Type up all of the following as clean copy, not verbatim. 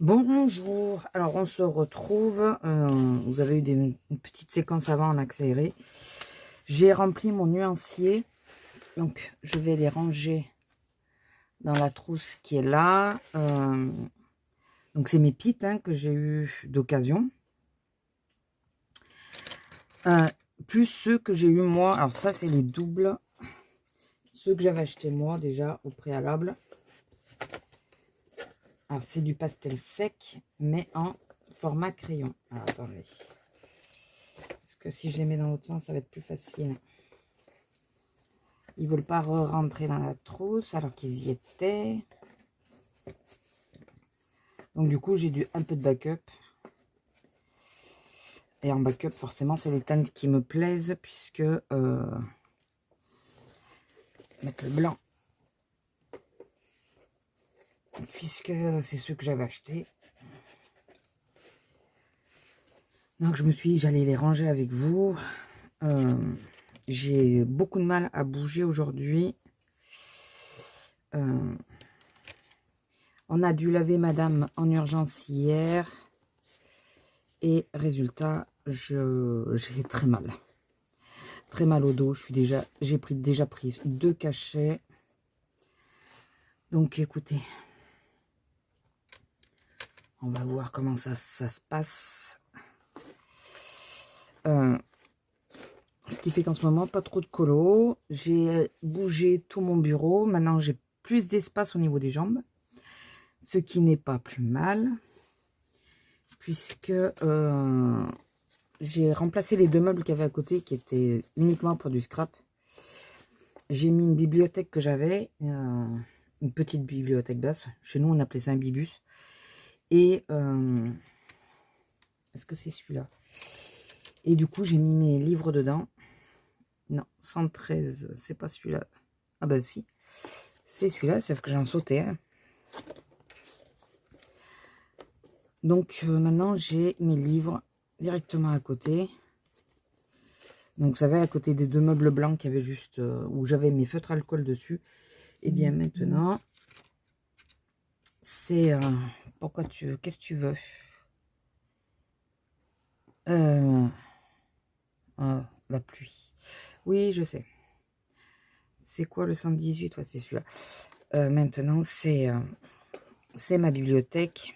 Bonjour, alors on se retrouve, vous avez eu une petite séquence avant en accéléré. J'ai rempli mon nuancier, donc je vais les ranger dans la trousse qui est là. Donc c'est mes pits que j'ai eu d'occasion. Plus ceux que j'ai eu moi, alors ça c'est les doubles, ceux que j'avais acheté moi déjà au préalable. Alors c'est du pastel sec, mais en format crayon. Alors attendez. Parce que si je les mets dans l'autre sens, ça va être plus facile. Ils veulent pas rentrer dans la trousse alors qu'ils y étaient. Donc du coup, j'ai un peu de backup. Et en backup, forcément, c'est les teintes qui me plaisent puisque mettre le blanc. Puisque c'est ceux que j'avais achetés. Donc je me suis dit, j'allais les ranger avec vous. J'ai beaucoup de mal à bouger aujourd'hui. On a dû laver madame en urgence hier. Et résultat, j'ai très mal. Très mal au dos. J'ai déjà pris 2 cachets. Donc écoutez, on va voir comment ça se passe. Ce qui fait qu'en ce moment, pas trop de colo. J'ai bougé tout mon bureau. Maintenant, j'ai plus d'espace au niveau des jambes. Ce qui n'est pas plus mal. Puisque j'ai remplacé les 2 meubles qu'il y avait à côté qui étaient uniquement pour du scrap. J'ai mis une bibliothèque que j'avais. Une petite bibliothèque basse. Chez nous, on appelait ça un bibus. Et est-ce que c'est celui-là? Et du coup, j'ai mis mes livres dedans. Non, 113, c'est pas celui-là. Ah bah si, c'est celui-là, sauf que j'en sautais un. Donc maintenant, j'ai mes livres directement à côté. Donc vous savez, à côté des 2 meubles blancs qu'il y avait juste, où j'avais mes feutres alcool dessus. Et bien maintenant, c'est... qu'est-ce que tu veux? La pluie. Oui, je sais. C'est quoi le 118? Ouais, c'est celui-là. Maintenant, c'est ma bibliothèque.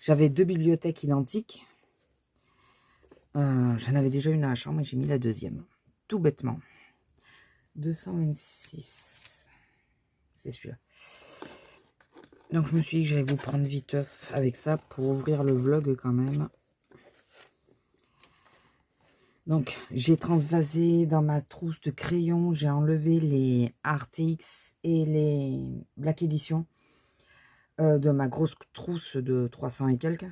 J'avais 2 bibliothèques identiques. J'en avais déjà une à la chambre et j'ai mis la deuxième. Tout bêtement. 226. C'est celui-là. Donc je me suis dit que j'allais vous prendre viteuf avec ça pour ouvrir le vlog quand même. Donc j'ai transvasé dans ma trousse de crayons. J'ai enlevé les RTX et les Black Edition de ma grosse trousse de 300 et quelques.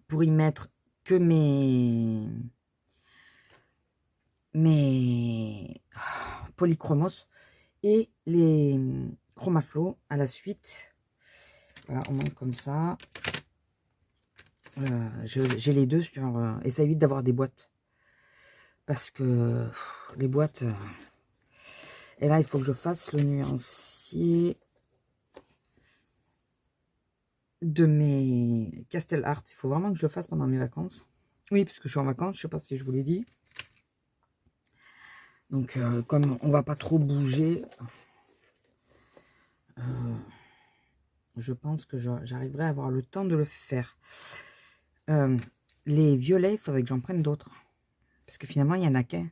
Pour y mettre que mes polychromos et les chromaflow à la suite. Voilà, on monte comme ça. J'ai les deux sur... et ça évite d'avoir des boîtes. Parce que les boîtes... et là, il faut que je fasse le nuancier de mes Castel Art. Il faut vraiment que je le fasse pendant mes vacances. Oui, parce que je suis en vacances, je ne sais pas si je vous l'ai dit. Donc, comme on va pas trop bouger, je pense que j'arriverai à avoir le temps de le faire. Les violets, il faudrait que j'en prenne d'autres. Parce que finalement, il n'y en a qu'un.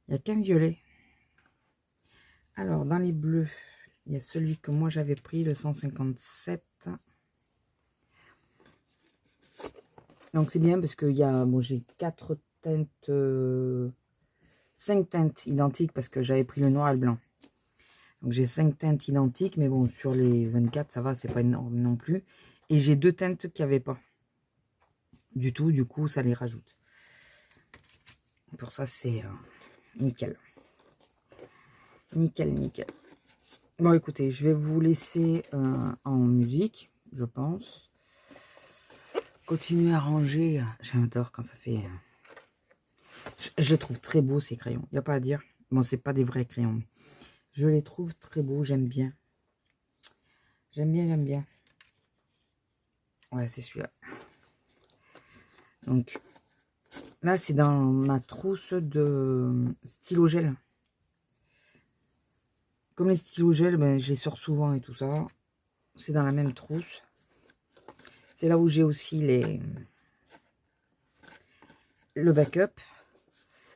Il n'y a qu'un violet. Alors, dans les bleus, il y a celui que moi j'avais pris, le 157. Donc, c'est bien parce que bon, j'ai 4 teintes, 5 teintes identiques parce que j'avais pris le noir et le blanc. Donc, j'ai 5 teintes identiques, mais bon, sur les 24, ça va, c'est pas énorme non plus. Et j'ai 2 teintes qu'il n'y avait pas du tout, du coup, ça les rajoute. Pour ça, c'est nickel. Nickel, nickel. Bon, écoutez, je vais vous laisser en musique, je pense. Continuer à ranger. J'adore quand ça fait... je les trouve très beaux, ces crayons. Il n'y a pas à dire. Bon, c'est pas des vrais crayons. Mais je les trouve très beaux, j'aime bien. J'aime bien, j'aime bien. Ouais, c'est celui-là. Donc, là, c'est dans ma trousse de stylo gel. Comme les stylos gel, ben, je les sors souvent et tout ça. C'est dans la même trousse. C'est là où j'ai aussi le backup.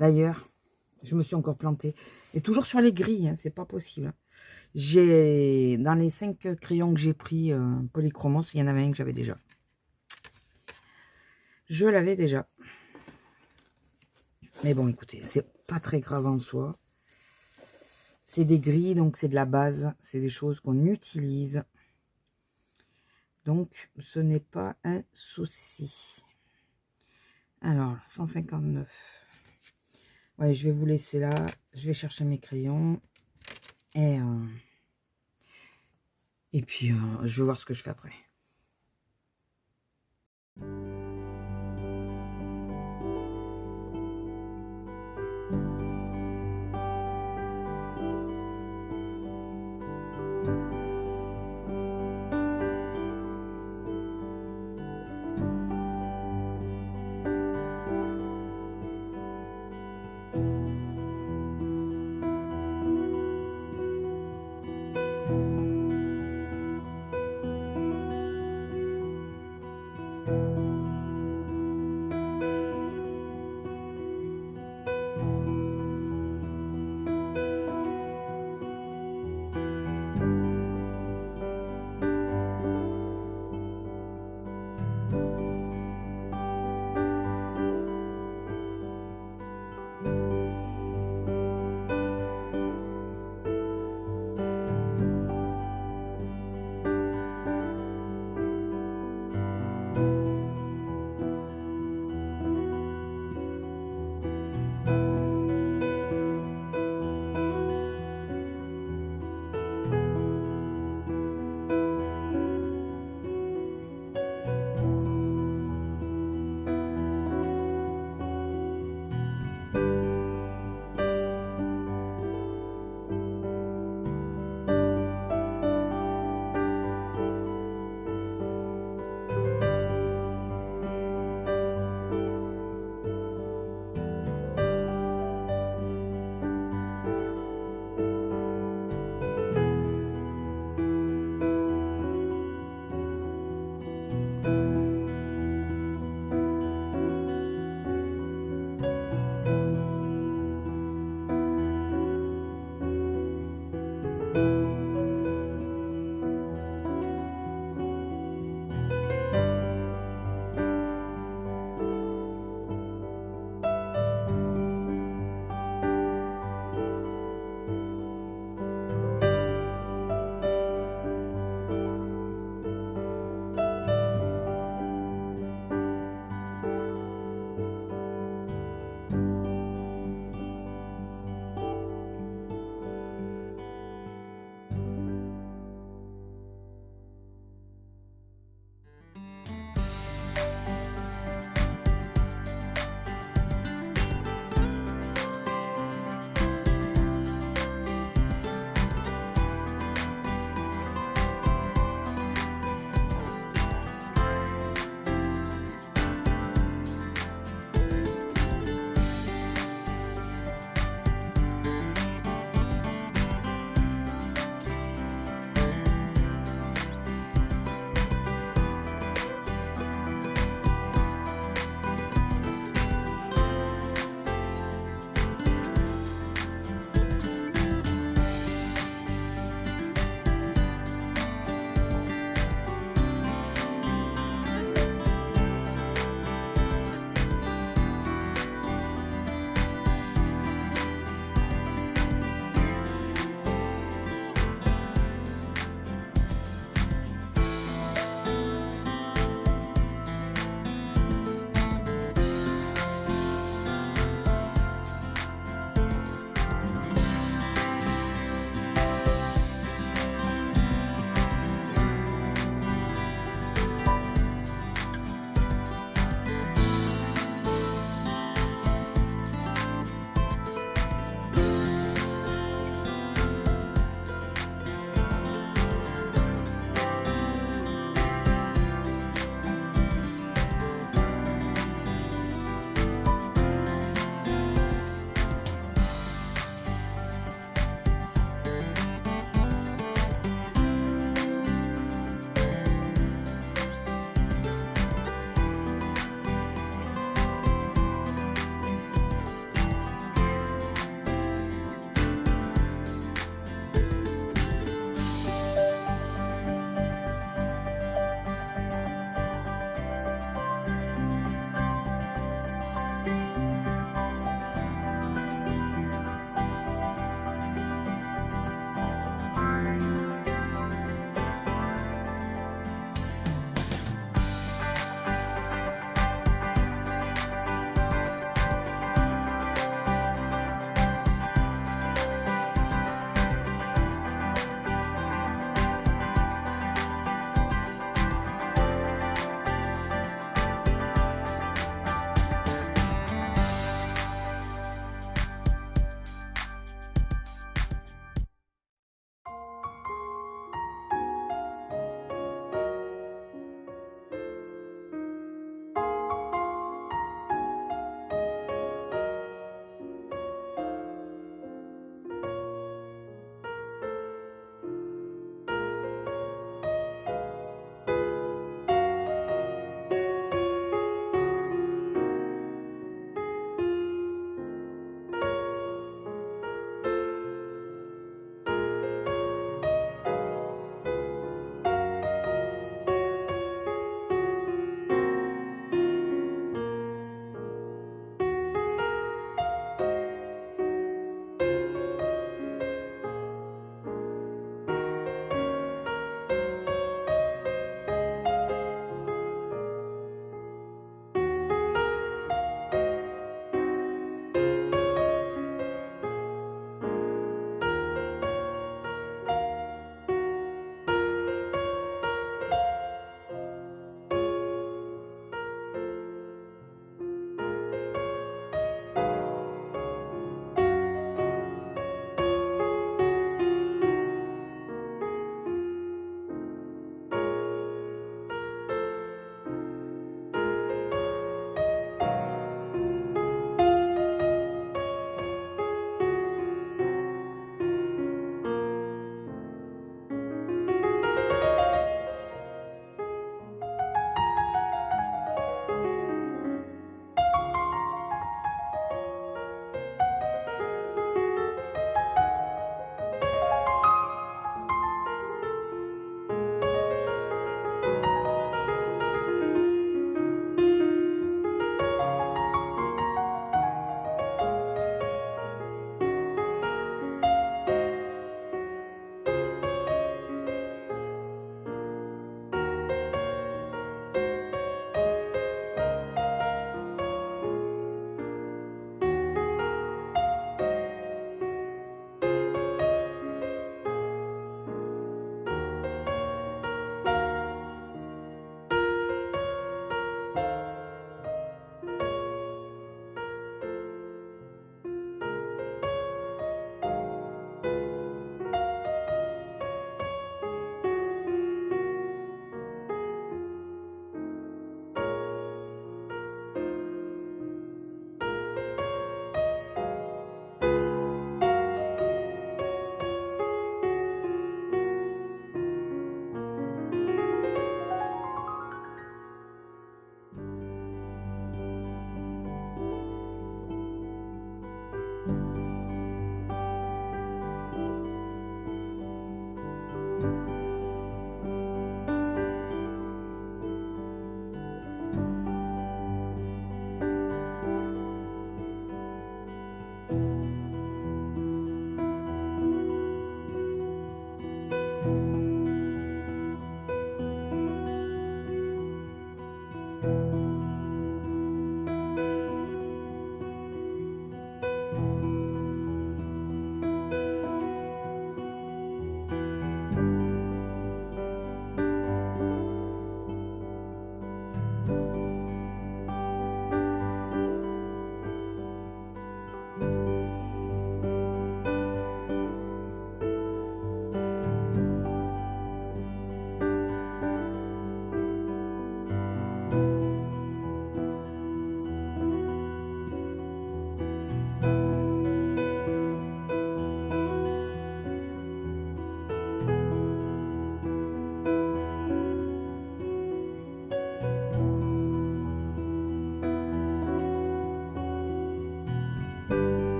D'ailleurs, je me suis encore plantée. Et toujours sur les grilles, hein, c'est pas possible. J'ai dans les 5 crayons que j'ai pris polychromos, il y en avait un que j'avais déjà. Je l'avais déjà. Mais bon, écoutez, c'est pas très grave en soi. C'est des grilles, donc c'est de la base. C'est des choses qu'on utilise. Donc, ce n'est pas un souci. Alors, 159. Ouais, je vais vous laisser là. Je vais chercher mes crayons. Et puis, je vais voir ce que je fais après.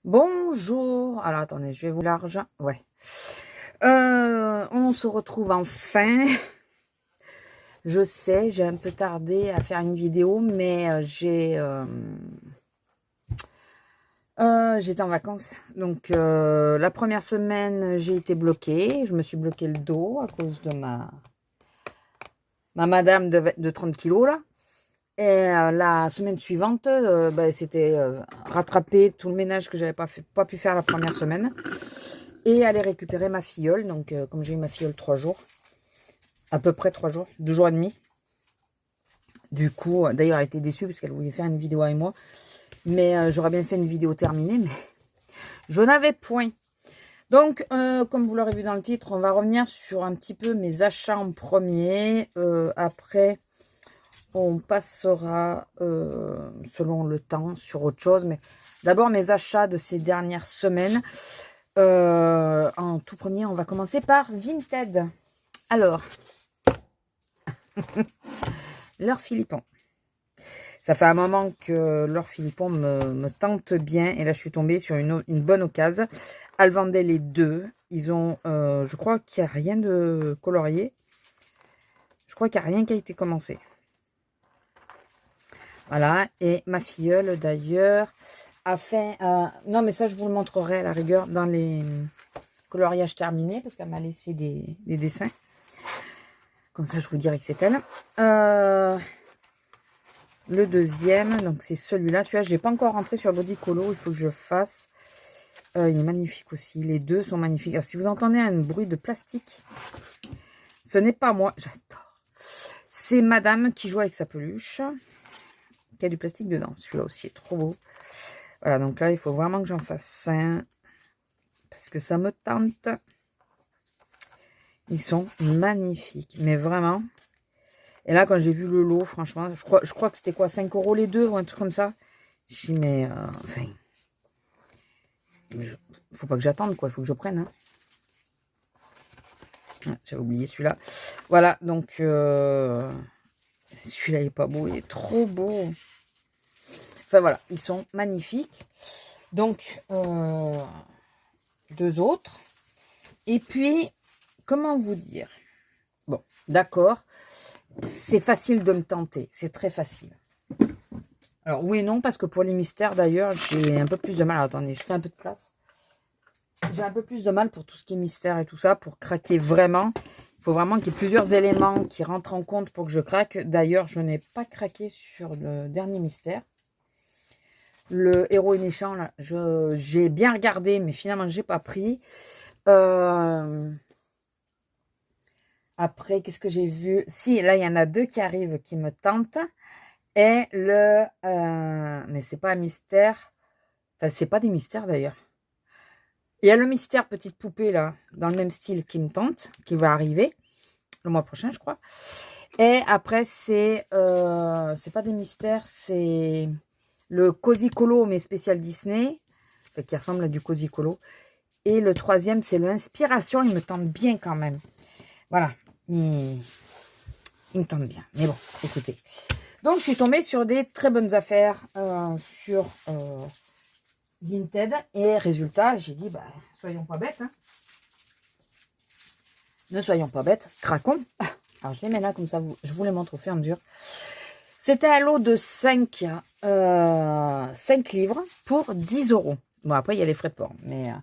Bonjour. Alors, attendez, je vais vous l'argent. Ouais. On se retrouve enfin. Je sais, j'ai un peu tardé à faire une vidéo, mais j'étais en vacances. Donc, la première semaine, j'ai été bloquée. Je me suis bloqué le dos à cause de ma madame de 30 kilos, là. Et la semaine suivante, c'était rattraper tout le ménage que j'avais pas pu faire la première semaine. Et aller récupérer ma filleule. Donc, comme j'ai eu ma filleule 3 jours, à peu près 3 jours, 2 jours et demi. Du coup, d'ailleurs, elle était déçue parce qu'elle voulait faire une vidéo avec moi. Mais j'aurais bien fait une vidéo terminée, mais je n'avais point. Donc, comme vous l'aurez vu dans le titre, on va revenir sur un petit peu mes achats en premier. Après, on passera, selon le temps, sur autre chose. Mais d'abord, mes achats de ces dernières semaines. En tout premier, on va commencer par Vinted. Alors, L'Or Philippon. Ça fait un moment que L'Or Philippon me tente bien. Et là, je suis tombée sur une bonne occasion. Elle vendait les deux. Ils ont, je crois qu'il n'y a rien de colorié. Je crois qu'il n'y a rien qui a été commencé. Voilà. Et ma filleule, d'ailleurs, a fait... non, mais ça, je vous le montrerai à la rigueur dans les coloriages terminés. Parce qu'elle m'a laissé des dessins. Comme ça, je vous dirai que c'est elle. Le deuxième, donc c'est celui-là. Celui-là, je n'ai pas encore rentré sur Body Colo. Il faut que je fasse. Il est magnifique aussi. Les deux sont magnifiques. Alors, si vous entendez un bruit de plastique, ce n'est pas moi. J'adore. C'est madame qui joue avec sa peluche. Qui a du plastique dedans. Celui-là aussi est trop beau. Voilà, donc là, il faut vraiment que j'en fasse un. Parce que ça me tente. Ils sont magnifiques. Mais vraiment. Et là, quand j'ai vu le lot, franchement, je crois que c'était quoi, 5 € les deux ou un truc comme ça. Je dis, mais enfin, faut pas que j'attende, quoi. Il faut que je prenne. Hein. Ah, j'avais oublié celui-là. Voilà, donc celui-là, il est pas beau, il est trop beau. Enfin, voilà, ils sont magnifiques. Donc, deux autres. Et puis, comment vous dire? Bon, d'accord. C'est facile de me tenter. C'est très facile. Alors, oui et non, parce que pour les mystères, d'ailleurs, j'ai un peu plus de mal. Alors, attendez, je fais un peu de place. J'ai un peu plus de mal pour tout ce qui est mystère et tout ça, pour craquer vraiment. Il faut vraiment qu'il y ait plusieurs éléments qui rentrent en compte pour que je craque. D'ailleurs, je n'ai pas craqué sur le dernier mystère. Le héros et méchant, là, j'ai bien regardé, mais finalement, je n'ai pas pris. Après, qu'est-ce que j'ai vu? Si, là, il y en a deux qui arrivent qui me tentent. Et mais c'est pas un mystère. Enfin, c'est pas des mystères, d'ailleurs. Il y a le mystère petite poupée, là, dans le même style qui me tente, qui va arriver le mois prochain, je crois. Et après, c'est pas des mystères, c'est le Cozy Colo, mais spécial Disney, qui ressemble à du Cozy Colo. Et le troisième, c'est l'inspiration, il me tente bien quand même. Voilà, il me tente bien. Mais bon, écoutez. Donc, je suis tombée sur des très bonnes affaires sur Vinted. Et résultat, j'ai dit, bah, soyons pas bêtes. Hein. Ne soyons pas bêtes, craquons. Alors, je les mets là, comme ça, je vous les montre au fur et à mesure. C'était un lot de 5 livres pour 10 €. Bon, après, il y a les frais de port. Mais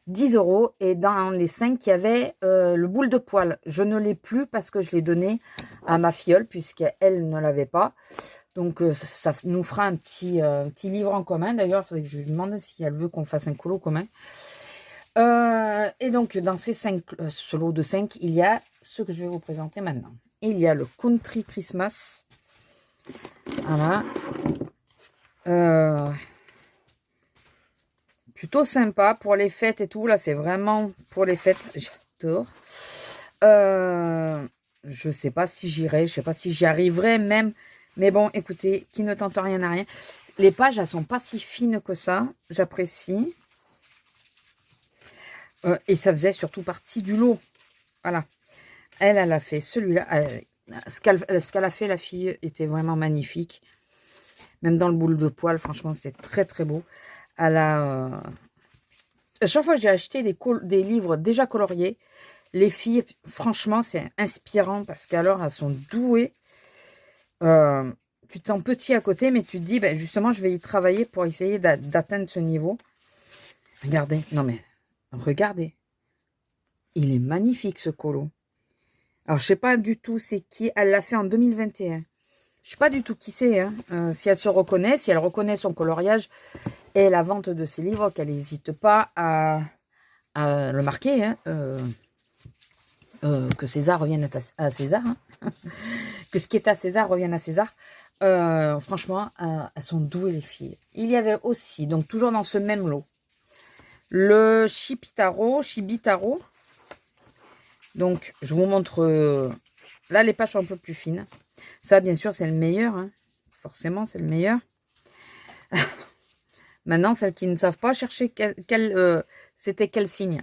10 €. Et dans les 5, il y avait le boule de poil. Je ne l'ai plus parce que je l'ai donné à ma filleule, puisqu'elle ne l'avait pas. Donc, ça nous fera un petit livre en commun. D'ailleurs, il faudrait que je lui demande si elle veut qu'on fasse un colo commun. Et donc, dans ce lot de 5, il y a ce que je vais vous présenter maintenant. Il y a le Country Christmas. Voilà. Plutôt sympa pour les fêtes et tout. Là, c'est vraiment pour les fêtes. J'adore. Je sais pas si j'irai. Je sais pas si j'y arriverai même. Mais bon, écoutez, qui ne tente rien à rien. Les pages, elles sont pas si fines que ça. J'apprécie. Et ça faisait surtout partie du lot. Voilà. Elle a fait celui-là. Ce qu'elle a fait, la fille, était vraiment magnifique. Même dans le boule de poil, franchement, c'était très, très beau. Elle a... À chaque fois que j'ai acheté des livres déjà coloriés, les filles, franchement, c'est inspirant parce qu'alors, elles sont douées. Tu te sens petit à côté, mais tu te dis, ben, justement, je vais y travailler pour essayer d'atteindre ce niveau. Regardez, non mais, regardez. Il est magnifique, ce colo. Alors, je sais pas du tout c'est qui. Elle l'a fait en 2021. Je sais pas du tout qui c'est. Hein. Si elle se reconnaît, si elle reconnaît son coloriage et la vente de ses livres, qu'elle n'hésite pas à le marquer. Hein. Que César revienne à César. Hein. Que ce qui est à César revienne à César. Franchement, elles sont douées les filles. Il y avait aussi, donc toujours dans ce même lot, le Chibitaro. Donc, je vous montre... là, les pages sont un peu plus fines. Ça, bien sûr, c'est le meilleur. Hein. Forcément, c'est le meilleur. Maintenant, celles qui ne savent pas chercher c'était quel signe.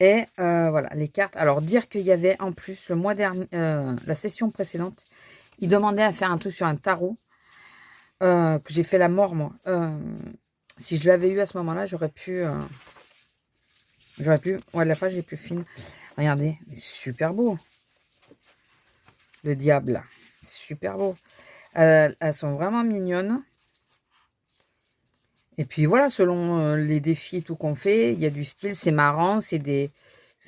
Et voilà, les cartes. Alors, dire qu'il y avait en plus, le mois dernier, la session précédente, ils demandaient à faire un truc sur un tarot. Que j'ai fait la mort, moi. Si je l'avais eu à ce moment-là, j'aurais pu... Ouais, la page est plus fine. Regardez, super beau. Le diable. Super beau. Elles sont vraiment mignonnes. Et puis voilà, selon les défis et tout qu'on fait, il y a du style, c'est marrant, c'est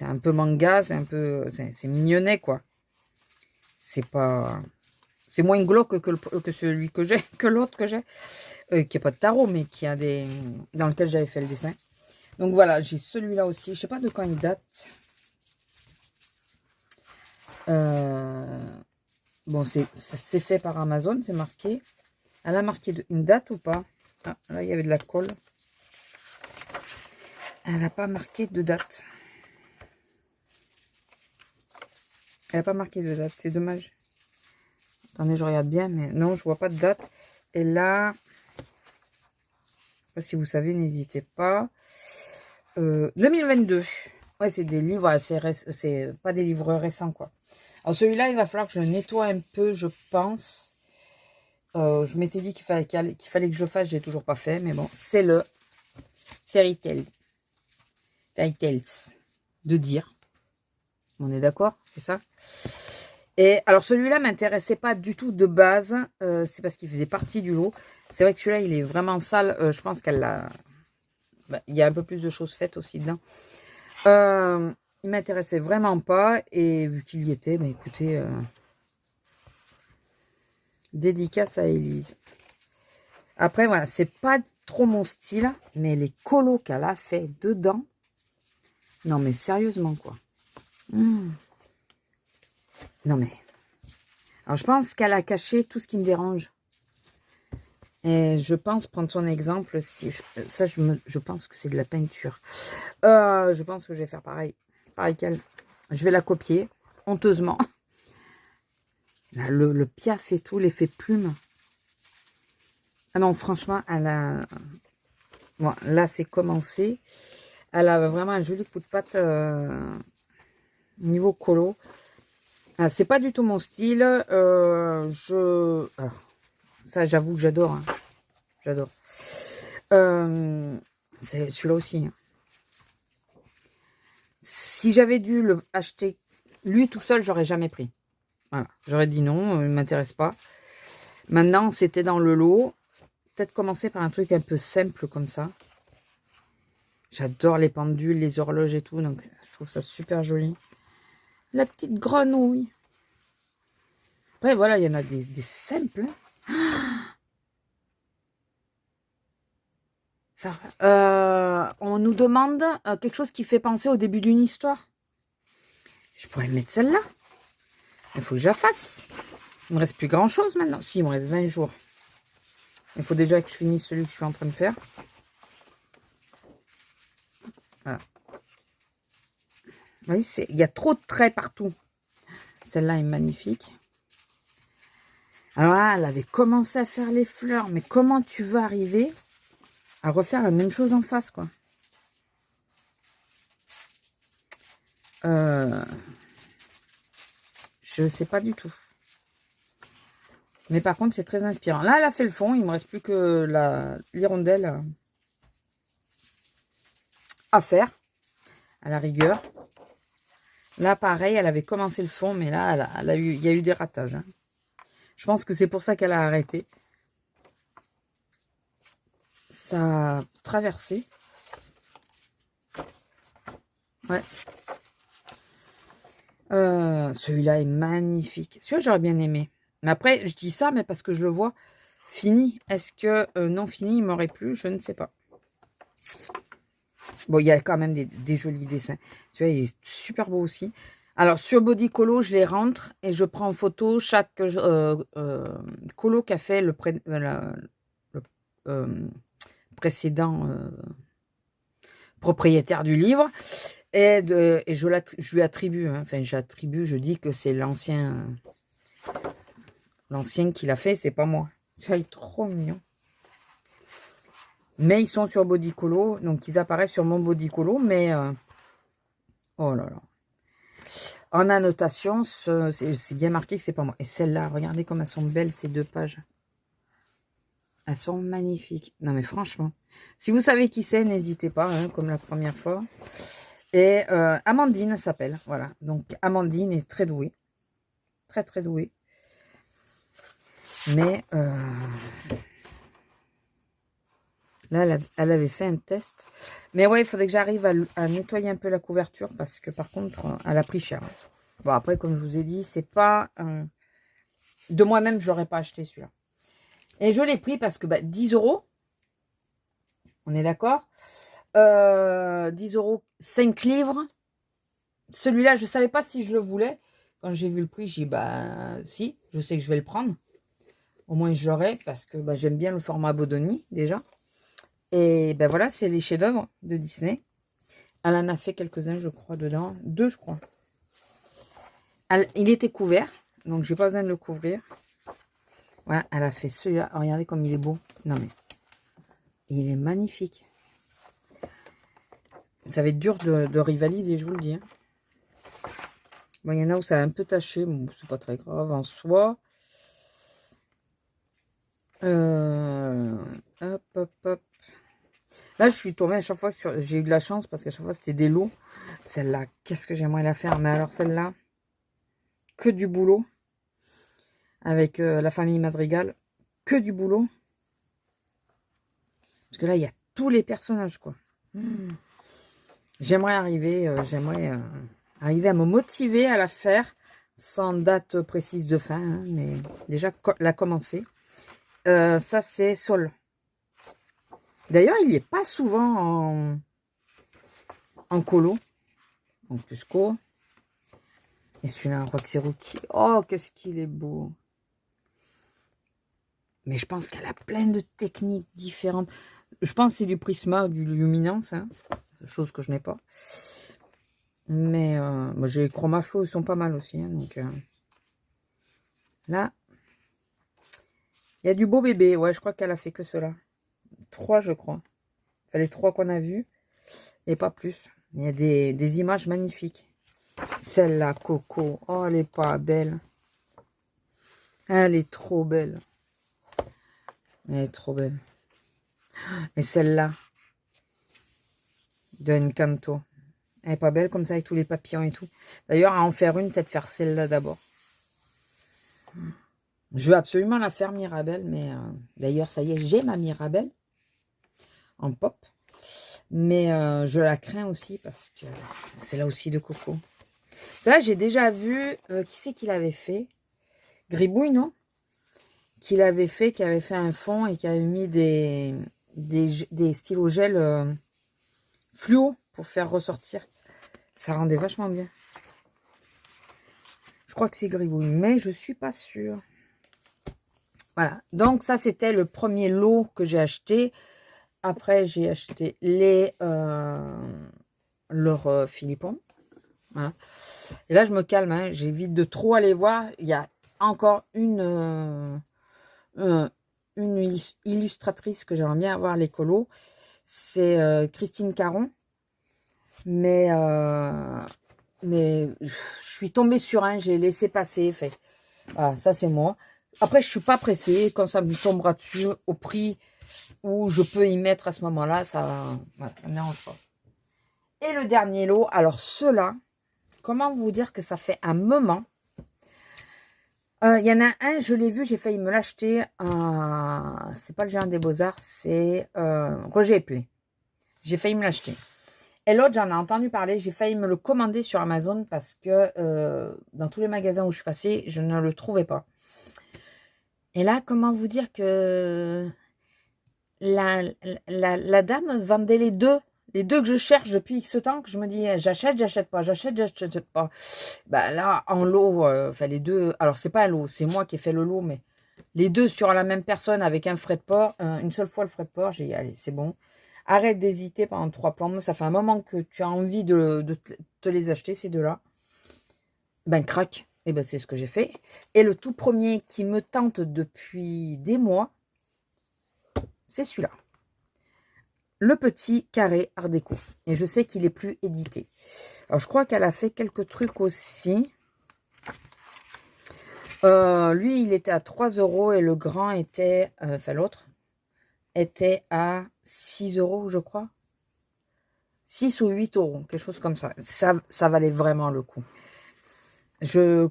un peu manga, c'est mignonnet, quoi. C'est pas... C'est moins glauque que celui que j'ai, que l'autre que j'ai, qui n'a pas de tarot, mais qui a dans lequel j'avais fait le dessin. Donc voilà, j'ai celui-là aussi. Je ne sais pas de quand il date. Bon, c'est fait par Amazon, c'est marqué. Elle a marqué une date ou pas? Ah, là, il y avait de la colle. Elle n'a pas marqué de date. Elle n'a pas marqué de date, c'est dommage. Attendez, je regarde bien, mais non, je vois pas de date. Et là, je sais pas si vous savez, n'hésitez pas. 2022. Ouais, c'est des livres, c'est pas des livres récents, quoi. Alors celui-là, il va falloir que je le nettoie un peu, je pense. Je m'étais dit qu'il fallait que je fasse, j'ai toujours pas fait, mais bon, c'est le Fairy Tales de dire. On est d'accord, c'est ça? Et alors celui-là m'intéressait pas du tout de base, c'est parce qu'il faisait partie du lot. C'est vrai que celui-là, il est vraiment sale. Je pense qu'elle l'a... Bah, il y a un peu plus de choses faites aussi dedans. Il m'intéressait vraiment pas. Et vu qu'il y était, bah, écoutez, dédicace à Élise. Après, voilà, c'est pas trop mon style, mais les colos qu'elle a fait dedans, non mais sérieusement, quoi. Non mais... Alors, je pense qu'elle a caché tout ce qui me dérange. Et je pense prendre son exemple, si je pense que c'est de la peinture. Je pense que je vais faire pareil qu'elle. Je vais la copier, honteusement. Là, le piaf et tout, l'effet plume. Ah non, franchement, elle a... Bon, là, c'est commencé. Elle a vraiment un joli coup de patte niveau colo. Ah, c'est pas du tout mon style. Alors, ça, j'avoue que j'adore. Hein. J'adore. C'est celui-là aussi. Hein. Si j'avais dû le acheter lui tout seul, j'aurais jamais pris. Voilà. J'aurais dit non, il ne m'intéresse pas. Maintenant, c'était dans le lot. Peut-être commencer par un truc un peu simple comme ça. J'adore les pendules, les horloges et tout. Donc, je trouve ça super joli. La petite grenouille. Après, voilà, il y en a des simples. On nous demande quelque chose qui fait penser au début d'une histoire. Je pourrais mettre celle-là. Il faut que je la fasse. Il me reste plus grand-chose maintenant. Si, il me reste 20 jours. Il faut déjà que je finisse celui que je suis en train de faire. Voilà. Vous voyez, il y a trop de traits partout. Celle-là est magnifique. Alors là, elle avait commencé à faire les fleurs. Mais comment tu veux arriver à refaire la même chose en face, quoi? Je sais pas du tout. Mais par contre, c'est très inspirant. Là, elle a fait le fond. Il me reste plus que l'hirondelle à faire, à la rigueur. Là, pareil, elle avait commencé le fond, mais là, il y a eu des ratages. Hein. Je pense que c'est pour ça qu'elle a arrêté. Ça a traversé. Ouais. Celui-là est magnifique. Celui-là, j'aurais bien aimé. Mais après, je dis ça, mais parce que je le vois fini. Est-ce que non fini, il m'aurait plu? Je ne sais pas. Bon, il y a quand même des jolis dessins. Tu vois, il est super beau aussi. Alors, sur Body Colo, je les rentre et je prends en photo chaque colo qu'a fait le précédent propriétaire du livre. Et je lui attribue, hein, enfin j'attribue, je dis que c'est l'ancien qui l'a fait, c'est pas moi. Tu vois, il est trop mignon. Mais ils sont sur Body Colo, donc ils apparaissent sur mon Body Colo, mais oh là là. En annotation, c'est bien marqué que c'est pas moi. Et celle-là, regardez comme elles sont belles ces 2 pages. Elles sont magnifiques. Non mais franchement, si vous savez qui c'est, n'hésitez pas, hein, comme la première fois. Et Amandine s'appelle, voilà. Donc Amandine est très douée. Très très douée. Mais là, elle avait fait un test. Mais ouais, il faudrait que j'arrive à nettoyer un peu la couverture parce que par contre, elle a pris cher. Bon, après, comme je vous ai dit, c'est pas... de moi-même, je l'aurais pas acheté celui-là. Et je l'ai pris parce que 10 €, on est d'accord, 10 €, 5 livres. Celui-là, je ne savais pas si je le voulais. Quand j'ai vu le prix, j'ai dit, si, je sais que je vais le prendre. Au moins, je l'aurai parce que j'aime bien le format Bodoni, déjà. Et voilà, c'est les chefs-d'œuvre de Disney. Elle en a fait quelques-uns, je crois, dedans. 2, je crois. Il était couvert, donc j'ai pas besoin de le couvrir. Voilà, elle a fait celui-là. Regardez comme il est beau. Non, mais il est magnifique. Ça va être dur de rivaliser, je vous le dis. Hein. Bon, il y en a où ça a un peu taché. Bon, c'est pas très grave en soi. Hop, hop, hop. Là, je suis tombée à chaque fois sur... J'ai eu de la chance parce qu'à chaque fois, c'était des lots. Celle-là, qu'est-ce que j'aimerais la faire. Mais alors, celle-là, que du boulot. Avec la famille Madrigal. Que du boulot. Parce que là, il y a tous les personnages, quoi. J'aimerais arriver, arriver à me motiver à la faire. Sans date précise de fin. Hein, mais déjà, la commencer. Ça, c'est Sol. D'ailleurs, il n'y est pas souvent en colo. En Cusco. Et celui-là, Roxy Rookie. Oh, qu'est-ce qu'il est beau. Mais je pense qu'elle a plein de techniques différentes. Je pense que c'est du Prisma, du Luminance. Hein. Chose que je n'ai pas. Mais moi, j'ai Chroma Flow, ils sont pas mal aussi. Hein, donc là, il y a du beau bébé. Ouais, je crois qu'elle a fait que cela. 3, je crois. Enfin, les 3 qu'on a vus. Et pas plus. Il y a des images magnifiques. Celle-là, Coco. Oh, elle est pas belle. Elle est trop belle. Elle est trop belle. Et celle-là, de Encanto. Elle est pas belle comme ça avec tous les papillons et tout. D'ailleurs, à en faire une, peut-être faire celle-là d'abord. Je veux absolument la faire Mirabelle, mais d'ailleurs, ça y est, j'ai ma Mirabelle en pop. Mais je la crains aussi parce que c'est là aussi de coco. Ça, j'ai déjà vu, qui c'est qui l'avait fait? Gribouille, non? Qui l'avait fait, qui avait fait un fond et qui avait mis des stylos gel fluo pour faire ressortir. Ça rendait vachement bien. Je crois que c'est Gribouille, mais je suis pas sûre. Voilà, donc ça c'était le premier lot que j'ai acheté. Après j'ai acheté leurs Philippon. Voilà. Et là je me calme, hein. J'évite de trop aller voir. Il y a encore une illustratrice que j'aimerais bien avoir, l'écolo. C'est Christine Caron. Mais je suis tombée sur un, j'ai laissé passer. Fait. Voilà, ça c'est moi. Après, je suis pas pressée. Quand ça me tombera dessus, au prix où je peux y mettre à ce moment-là, ça, voilà, ça me dérange pas. Et le dernier lot, alors ceux-là, comment vous dire que ça fait un moment. Il y en a un, je l'ai vu, j'ai failli me l'acheter. C'est pas le Géant des Beaux-Arts, c'est Roger Play. J'ai failli me l'acheter. Et l'autre, j'en ai entendu parler, j'ai failli me le commander sur Amazon parce que dans tous les magasins où je suis passée, je ne le trouvais pas. Et là, comment vous dire que la dame vendait les deux que je cherche depuis ce temps, que je me dis j'achète pas, j'achète pas. Bah là, en lot, enfin les deux, alors c'est pas un lot, c'est moi qui ai fait le lot, mais les deux sur la même personne avec un frais de port, une seule fois le frais de port, j'ai dit allez, c'est bon. Arrête d'hésiter pendant 3 plans. Ça fait un moment que tu as envie de te les acheter, ces deux-là. Ben, crac. Et ben, c'est ce que j'ai fait. Et le tout premier qui me tente depuis des mois, c'est celui-là. Le petit carré Art Déco. Et je sais qu'il est plus édité. Alors, je crois qu'elle a fait quelques trucs aussi. Lui, il était à 3 € et le grand était, enfin l'autre, était à 6 €, je crois. 6 ou 8 €, quelque chose comme ça. Ça valait vraiment le coup. Je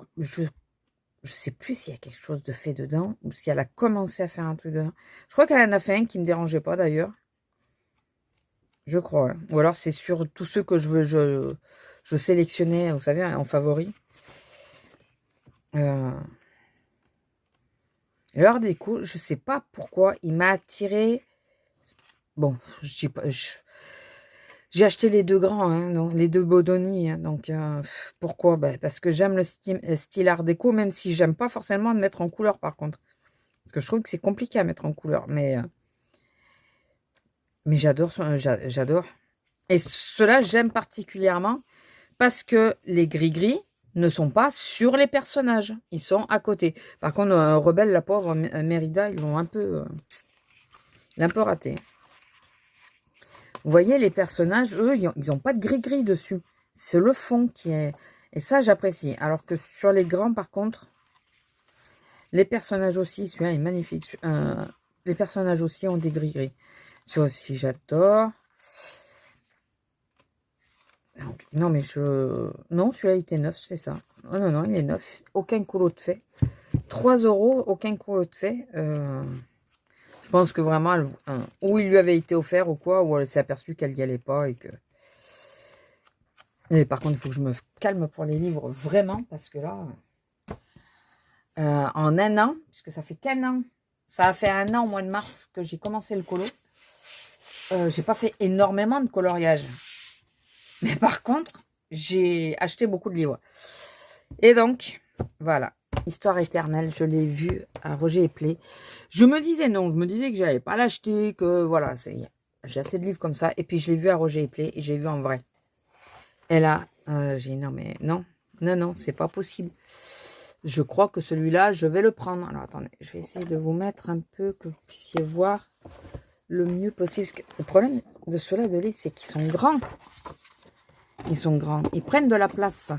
sais plus s'il y a quelque chose de fait dedans ou si elle a commencé à faire un truc dedans. Je crois qu'elle en a fait un qui me dérangeait pas d'ailleurs. Je crois. Hein. Ou alors c'est sur tous ceux que je sélectionnais, vous savez, en favori. Le Art Déco, je sais pas pourquoi il m'a attiré. Bon, je sais pas. J'ai acheté les deux grands, hein, donc, les deux Bodoni. Hein, donc, pourquoi parce que j'aime le style Art Déco, même si j'aime pas forcément me mettre en couleur, par contre. Parce que je trouve que c'est compliqué à mettre en couleur. Mais j'adore. J'adore. Et cela, j'aime particulièrement parce que les gris-gris ne sont pas sur les personnages. Ils sont à côté. Par contre, Rebelle, la pauvre Mérida, ils l'ont un peu raté. Vous voyez, les personnages, eux, ils n'ont pas de gris-gris dessus. C'est le fond qui est... Et ça, j'apprécie. Alors que sur les grands, par contre, les personnages aussi, celui-là est magnifique. Les personnages aussi ont des gris-gris. Celui-là aussi, j'adore. Non, mais non, celui-là, il était neuf, c'est ça. Oh, non, non, il est neuf. Aucun couloir de fait. 3 €, aucun couloir de fait. Je pense que vraiment, ou il lui avait été offert ou quoi, ou elle s'est aperçue qu'elle n'y allait pas et que... Et par contre, il faut que je me calme pour les livres, vraiment, parce que là, en un an, puisque ça fait qu'un an, ça a fait un an au mois de mars que j'ai commencé le colo, j'ai pas fait énormément de coloriage. Mais par contre, j'ai acheté beaucoup de livres. Et donc, voilà. Histoire éternelle, je l'ai vu à Roger Play. Je me disais non, je me disais que j'allais pas l'acheter, que voilà, j'ai assez de livres comme ça. Et puis je l'ai vu à Roger Play et j'ai vu en vrai. Et là, j'ai dit non, mais non, non, non, c'est pas possible. Je crois que celui-là, je vais le prendre. Alors attendez, je vais essayer de vous mettre un peu, que vous puissiez voir le mieux possible. Parce que le problème de ceux-là de livres, c'est qu'ils sont grands. Ils sont grands. Ils prennent de la place.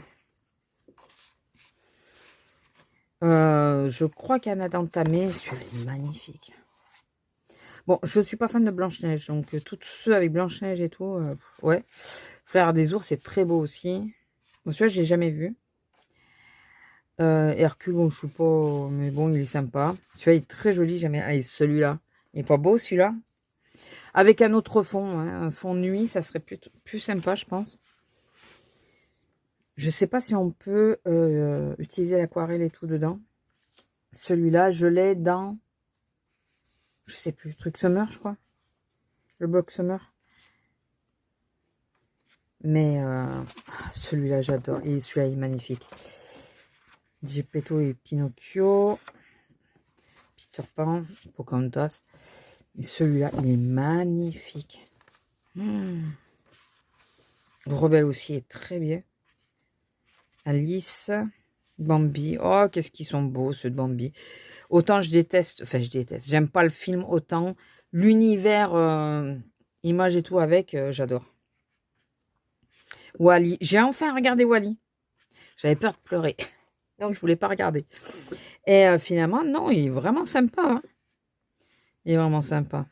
Je crois qu'il y en a d'entamé. Celui-là est magnifique. Bon, je suis pas fan de Blanche-Neige. Donc, tous ceux avec Blanche-Neige et tout, ouais. Frère des ours, c'est très beau aussi. Bon, celui-là, je l'ai jamais vu. Hercule, bon, je sais pas, mais bon, il est sympa. Celui-là, il est très joli. Jamais. Ah, et celui-là, il est pas beau, celui-là. Avec un autre fond, hein, un fond nuit, ça serait plus sympa, je pense. Je sais pas si on peut utiliser l'aquarelle et tout dedans. Celui-là, je l'ai dans... Je sais plus, truc Summer, je crois. Le bloc Summer. Mais celui-là, j'adore. Et celui-là, il est magnifique. Geppetto et Pinocchio. Peter Pan, Pocahontas. Et celui-là, il est magnifique. Rebelle aussi est très bien. Alice, Bambi. Oh, qu'est-ce qu'ils sont beaux, ceux de Bambi. Autant je déteste, enfin je déteste, j'aime pas le film, autant l'univers, images et tout avec, j'adore. Wall-E, j'ai enfin regardé Wall-E. J'avais peur de pleurer, donc je voulais pas regarder. Et finalement, non, il est vraiment sympa. Hein. Il est vraiment sympa.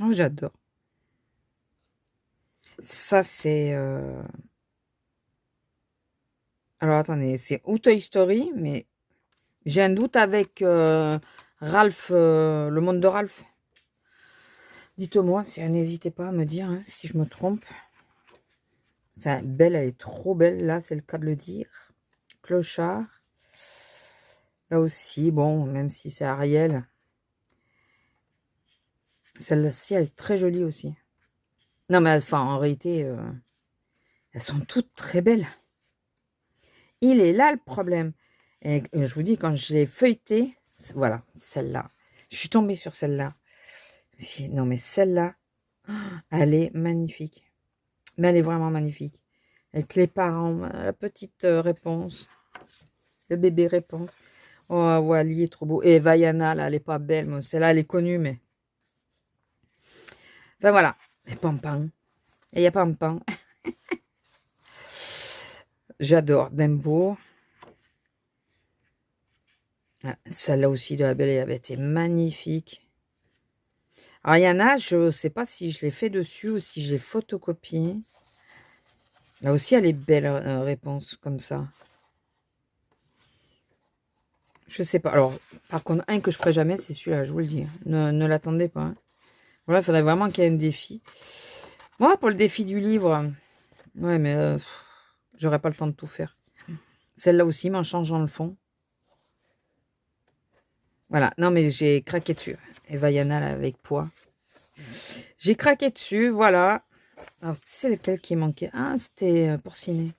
Oh, j'adore. Ça, c'est... Alors, attendez, c'est ou Toy Story, mais j'ai un doute avec Ralph, le monde de Ralph. Dites-moi, n'hésitez pas à me dire hein, si je me trompe. C'est belle, elle est trop belle, là, c'est le cas de le dire. Clochard. Là aussi, bon, même si c'est Ariel. Celle-ci, elle est très jolie aussi. Non, mais enfin, en réalité, elles sont toutes très belles. Il est là le problème. Et je vous dis, quand je l'ai feuilleté, voilà, celle-là. Je suis tombée sur celle-là. Non, mais celle-là, elle est magnifique. Mais elle est vraiment magnifique. Avec les parents, la petite réponse. Le bébé réponse. Oh, Wall-E est trop beau. Et Vaiana, là, elle est pas belle. Celle-là, elle est connue, mais... Enfin, voilà. Et Pampan. Et il y a Pampan. J'adore. Dumbo. Ah, celle-là aussi de la Belle et la Bête est magnifique. Alors, il y en a, je ne sais pas si je l'ai fait dessus ou si j'ai photocopié. Là aussi, elle est belle, réponse, comme ça. Je sais pas. Alors, par contre, un que je ferai jamais, c'est celui-là, je vous le dis. Ne l'attendez pas. Hein. Voilà, il faudrait vraiment qu'il y ait un défi. Moi, pour le défi du livre, ouais, mais j'aurais pas le temps de tout faire. Celle-là aussi, mais en changeant le fond. Voilà, non, mais j'ai craqué dessus. Et Vaiana, là, avec poids. J'ai craqué dessus, voilà. Alors, c'est lequel qui manquait? Ah, c'était Porcinet.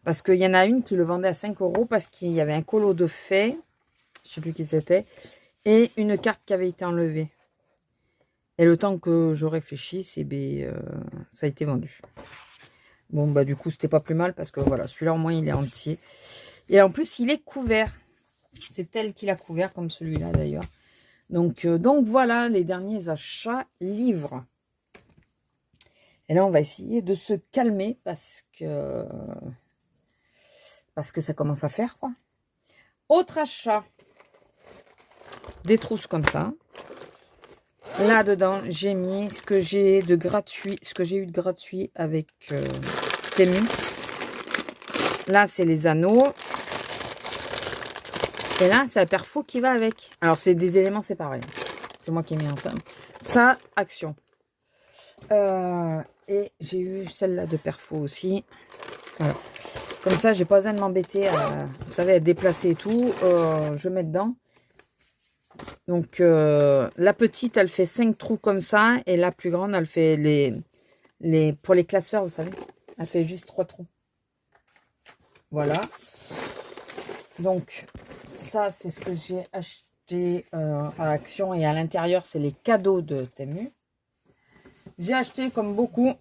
Parce qu'il y en a une qui le vendait à 5 € parce qu'il y avait un colo de fées. Je sais plus qui c'était. Et une carte qui avait été enlevée. Et le temps que je réfléchisse, eh bien, ça a été vendu. Bon, bah du coup, c'était pas plus mal parce que voilà, celui-là, au moins, il est entier. Et en plus, il est couvert. C'est tel qu'il a couvert, comme celui-là, d'ailleurs. Donc, voilà, les derniers achats livres. Et là, on va essayer de se calmer parce que ça commence à faire, quoi. Autre achat. Des trousses comme ça. Là-dedans, j'ai mis ce que j'ai de gratuit, ce que j'ai eu de gratuit avec Temu. Là, c'est les anneaux. Et là, c'est la perfo qui va avec. Alors, c'est des éléments séparés. C'est moi qui ai mis ensemble. Ça, Action. Et j'ai eu celle-là de perfo aussi. Voilà. Comme ça, j'ai pas besoin de m'embêter à, vous savez, à déplacer et tout. Je mets dedans. Donc, la petite, elle fait 5 trous comme ça. Et la plus grande, elle fait pour les classeurs, vous savez. Elle fait juste 3 trous. Voilà. Donc, ça, c'est ce que j'ai acheté à Action. Et à l'intérieur, c'est les cadeaux de Temu. J'ai acheté comme beaucoup.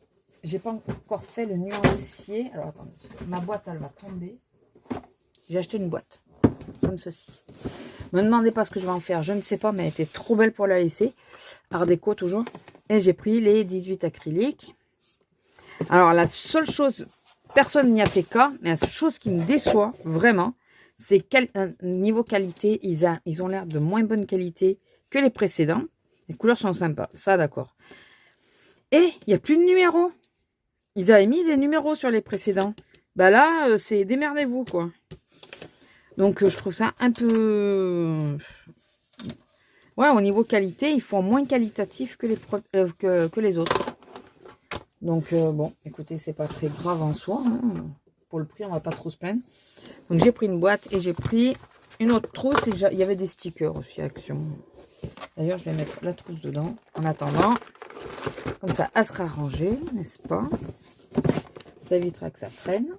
J'ai pas encore fait le nuancier. Alors, attendez. Ma boîte, elle va tomber. J'ai acheté une boîte. Comme ceci. Me demandez pas ce que je vais en faire. Je ne sais pas, mais elle était trop belle pour la laisser. Art déco, toujours. Et j'ai pris les 18 acryliques. Alors, la seule chose... Personne n'y a fait cas. Mais la seule chose qui me déçoit, vraiment... C'est niveau qualité, ils ont l'air de moins bonne qualité que les précédents. Les couleurs sont sympas, ça d'accord. Et il n'y a plus de numéros. Ils avaient mis des numéros sur les précédents. Bah là, c'est démerdez-vous quoi. Donc je trouve ça un peu... Ouais, au niveau qualité, ils font moins qualitatif que que les autres. Donc, bon, écoutez, c'est pas très grave en soi. Hein. Pour le prix, on va pas trop se plaindre. Donc, j'ai pris une boîte et j'ai pris une autre trousse. Et il y avait des stickers aussi, Action. D'ailleurs, je vais mettre la trousse dedans. En attendant, comme ça, elle sera rangée, n'est-ce pas? Ça évitera que ça traîne.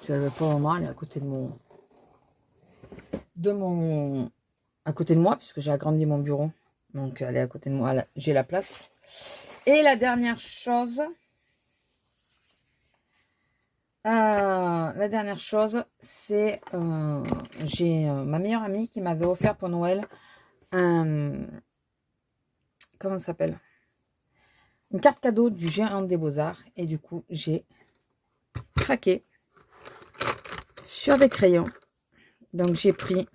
Je ne pas vraiment aller à côté à côté de moi, puisque j'ai agrandi mon bureau. Donc, elle est à côté de moi. J'ai la place. Et la dernière chose, c'est j'ai ma meilleure amie qui m'avait offert pour Noël comment ça s'appelle? Une carte cadeau du Géant des Beaux-Arts. Et du coup, j'ai craqué sur des crayons. Donc, j'ai pris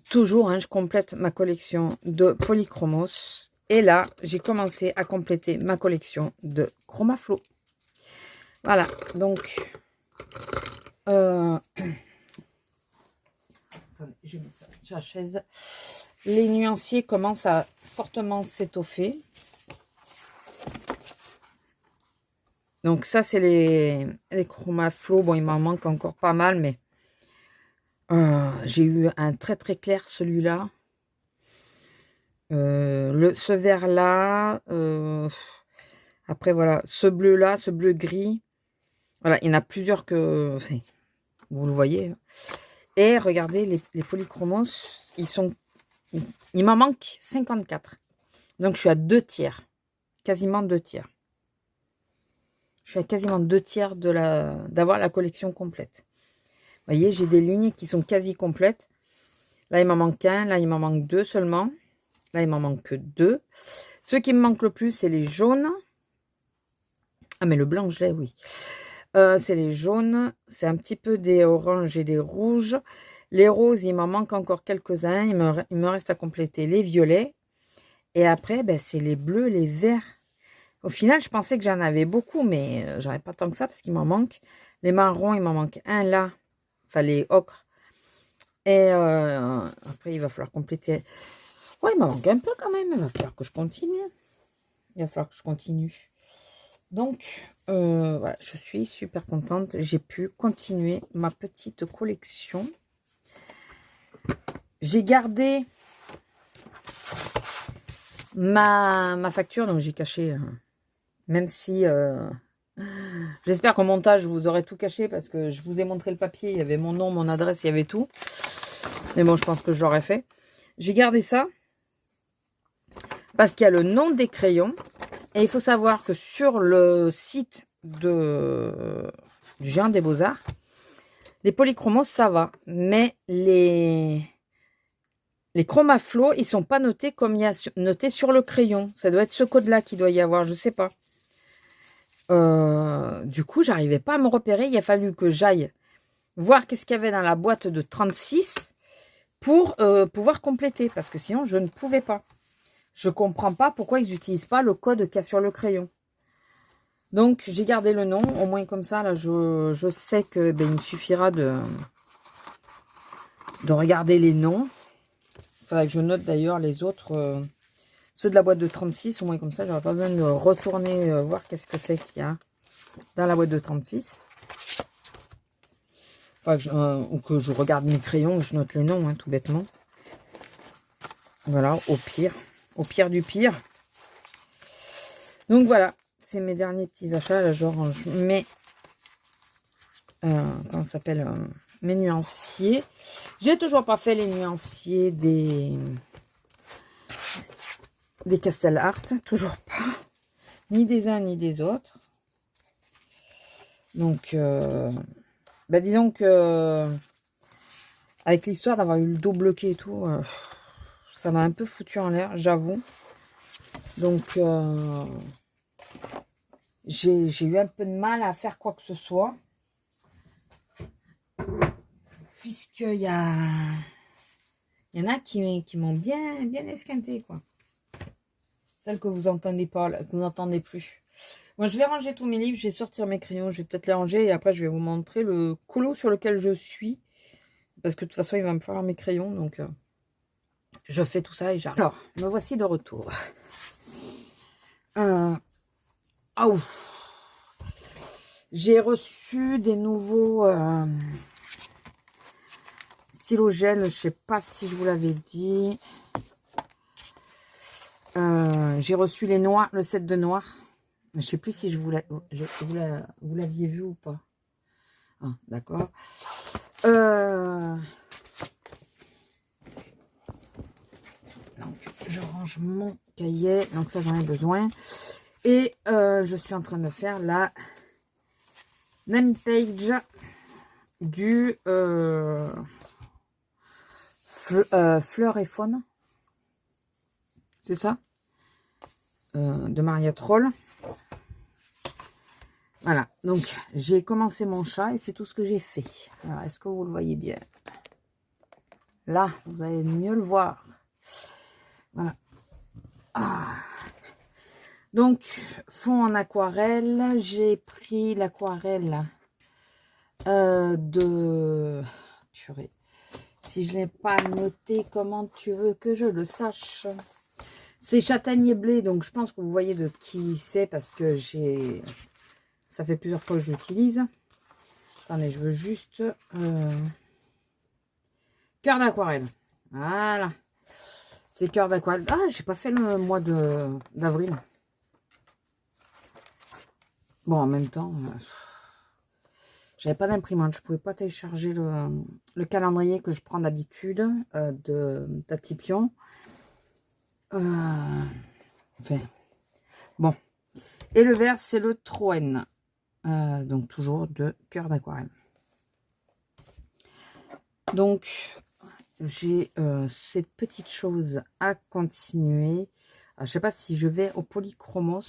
toujours, hein, je complète ma collection de Polychromos. Et là, j'ai commencé à compléter ma collection de Chromaflo. Voilà, donc... Attendez, je mets ça sur la chaise. Les nuanciers commencent à fortement s'étoffer. Donc ça, c'est les Chromaflo. Bon, il m'en manque encore pas mal, mais j'ai eu un très très clair, celui-là. Ce vert là, après voilà, ce bleu là, ce bleu gris, voilà, il y en a plusieurs que, enfin, vous le voyez. Et regardez les polychromos, il m'en manque 54. Donc je suis à 2 tiers, quasiment 2 tiers. Je suis à quasiment 2 tiers d'avoir la collection complète. Vous voyez, j'ai des lignes qui sont quasi complètes. Là il m'en manque un, là il m'en manque 2 seulement. Là, il m'en manque que 2. Ce qui me manque le plus, c'est les jaunes. Ah, mais le blanc, je l'ai, oui. C'est les jaunes. C'est un petit peu des oranges et des rouges. Les roses, il m'en manque encore quelques-uns. Il me reste à compléter les violets. Et après, ben, c'est les bleus, les verts. Au final, je pensais que j'en avais beaucoup, mais j'en ai pas tant que ça parce qu'il m'en manque. Les marrons, il m'en manque un là. Enfin, les ocres. Et après, il va falloir compléter... Ouais, il m'en manque un peu quand même. Il va falloir que je continue. Donc, voilà, je suis super contente. J'ai pu continuer ma petite collection. J'ai gardé ma facture. Donc, j'ai caché, même si... j'espère qu'au montage, je vous aurai tout caché parce que je vous ai montré le papier. Il y avait mon nom, mon adresse, il y avait tout. Mais bon, je pense que je l'aurais fait. J'ai gardé ça. Parce qu'il y a le nom des crayons. Et il faut savoir que sur le site du Géant des Beaux-Arts, les polychromos, ça va. Mais les Chromaflo, ils ne sont pas notés comme il y a noté sur le crayon. Ça doit être ce code-là qu'il doit y avoir, je ne sais pas. Du coup, j'arrivais pas à me repérer. Il a fallu que j'aille voir qu'est-ce qu'il y avait dans la boîte de 36 pour pouvoir compléter. Parce que sinon, je ne pouvais pas. Je comprends pas pourquoi ils n'utilisent pas le code qu'il y a sur le crayon. Donc, j'ai gardé le nom. Au moins, comme ça, là, je sais que ben, il me suffira de regarder les noms. Il faudra que je note d'ailleurs les autres. Ceux de la boîte de 36. Au moins, comme ça, j'aurai pas besoin de retourner voir qu'est-ce que c'est qu'il y a dans la boîte de 36. Ou que je regarde mes crayons, je note les noms, hein, tout bêtement. Voilà, au pire. Au pire du pire. Donc voilà, c'est mes derniers petits achats. Là, je range mes... comment ça s'appelle mes nuanciers. J'ai toujours pas fait les nuanciers des Castel Art. Toujours pas. Ni des uns ni des autres. Donc, bah, disons que... avec l'histoire d'avoir eu le dos bloqué et tout... ça m'a un peu foutu en l'air, j'avoue. Donc, j'ai eu un peu de mal à faire quoi que ce soit. Puisqu'il y en a qui m'ont bien esquinté, quoi. Celles que vous entendez pas, que vous n'entendez plus. Moi, je vais ranger tous mes livres, je vais sortir mes crayons, je vais peut-être les ranger et après, je vais vous montrer le colo sur lequel je suis. Parce que de toute façon, il va me falloir mes crayons. Donc, je fais tout ça et j'arrive. Alors, me voici de retour. Oh, j'ai reçu des nouveaux stylos gel. Je sais pas si je vous l'avais dit. J'ai reçu les noirs, le set de noir. Je sais plus si vous l'aviez vu ou pas. Ah, d'accord. Donc, je range mon cahier. Donc, ça, j'en ai besoin. Et je suis en train de faire la name page du Fleur et Faune. C'est ça, de Maria Troll. Voilà, donc j'ai commencé mon chat et c'est tout ce que j'ai fait. Alors, est-ce que vous le voyez bien? Là, vous allez mieux le voir. Voilà. Ah. Donc, fond en aquarelle. J'ai pris l'aquarelle de... Purée. Si je ne l'ai pas noté, comment tu veux que je le sache? C'est Châtaignier Blé, donc je pense que vous voyez de qui c'est parce que j'ai... Ça fait plusieurs fois que je l'utilise. Attendez, je veux juste... Cœur d'aquarelle. Voilà. C'est cœur d'aquarelle. Ah, j'ai pas fait le mois d'avril. Bon, en même temps, j'avais pas d'imprimante. Je pouvais pas télécharger le calendrier que je prends d'habitude de Tatipion. Enfin, bon. Et le vert, c'est le Troen. Donc, toujours de cœur d'aquarelle. Donc, j'ai cette petite chose à continuer. Alors, je sais pas si je vais au polychromos.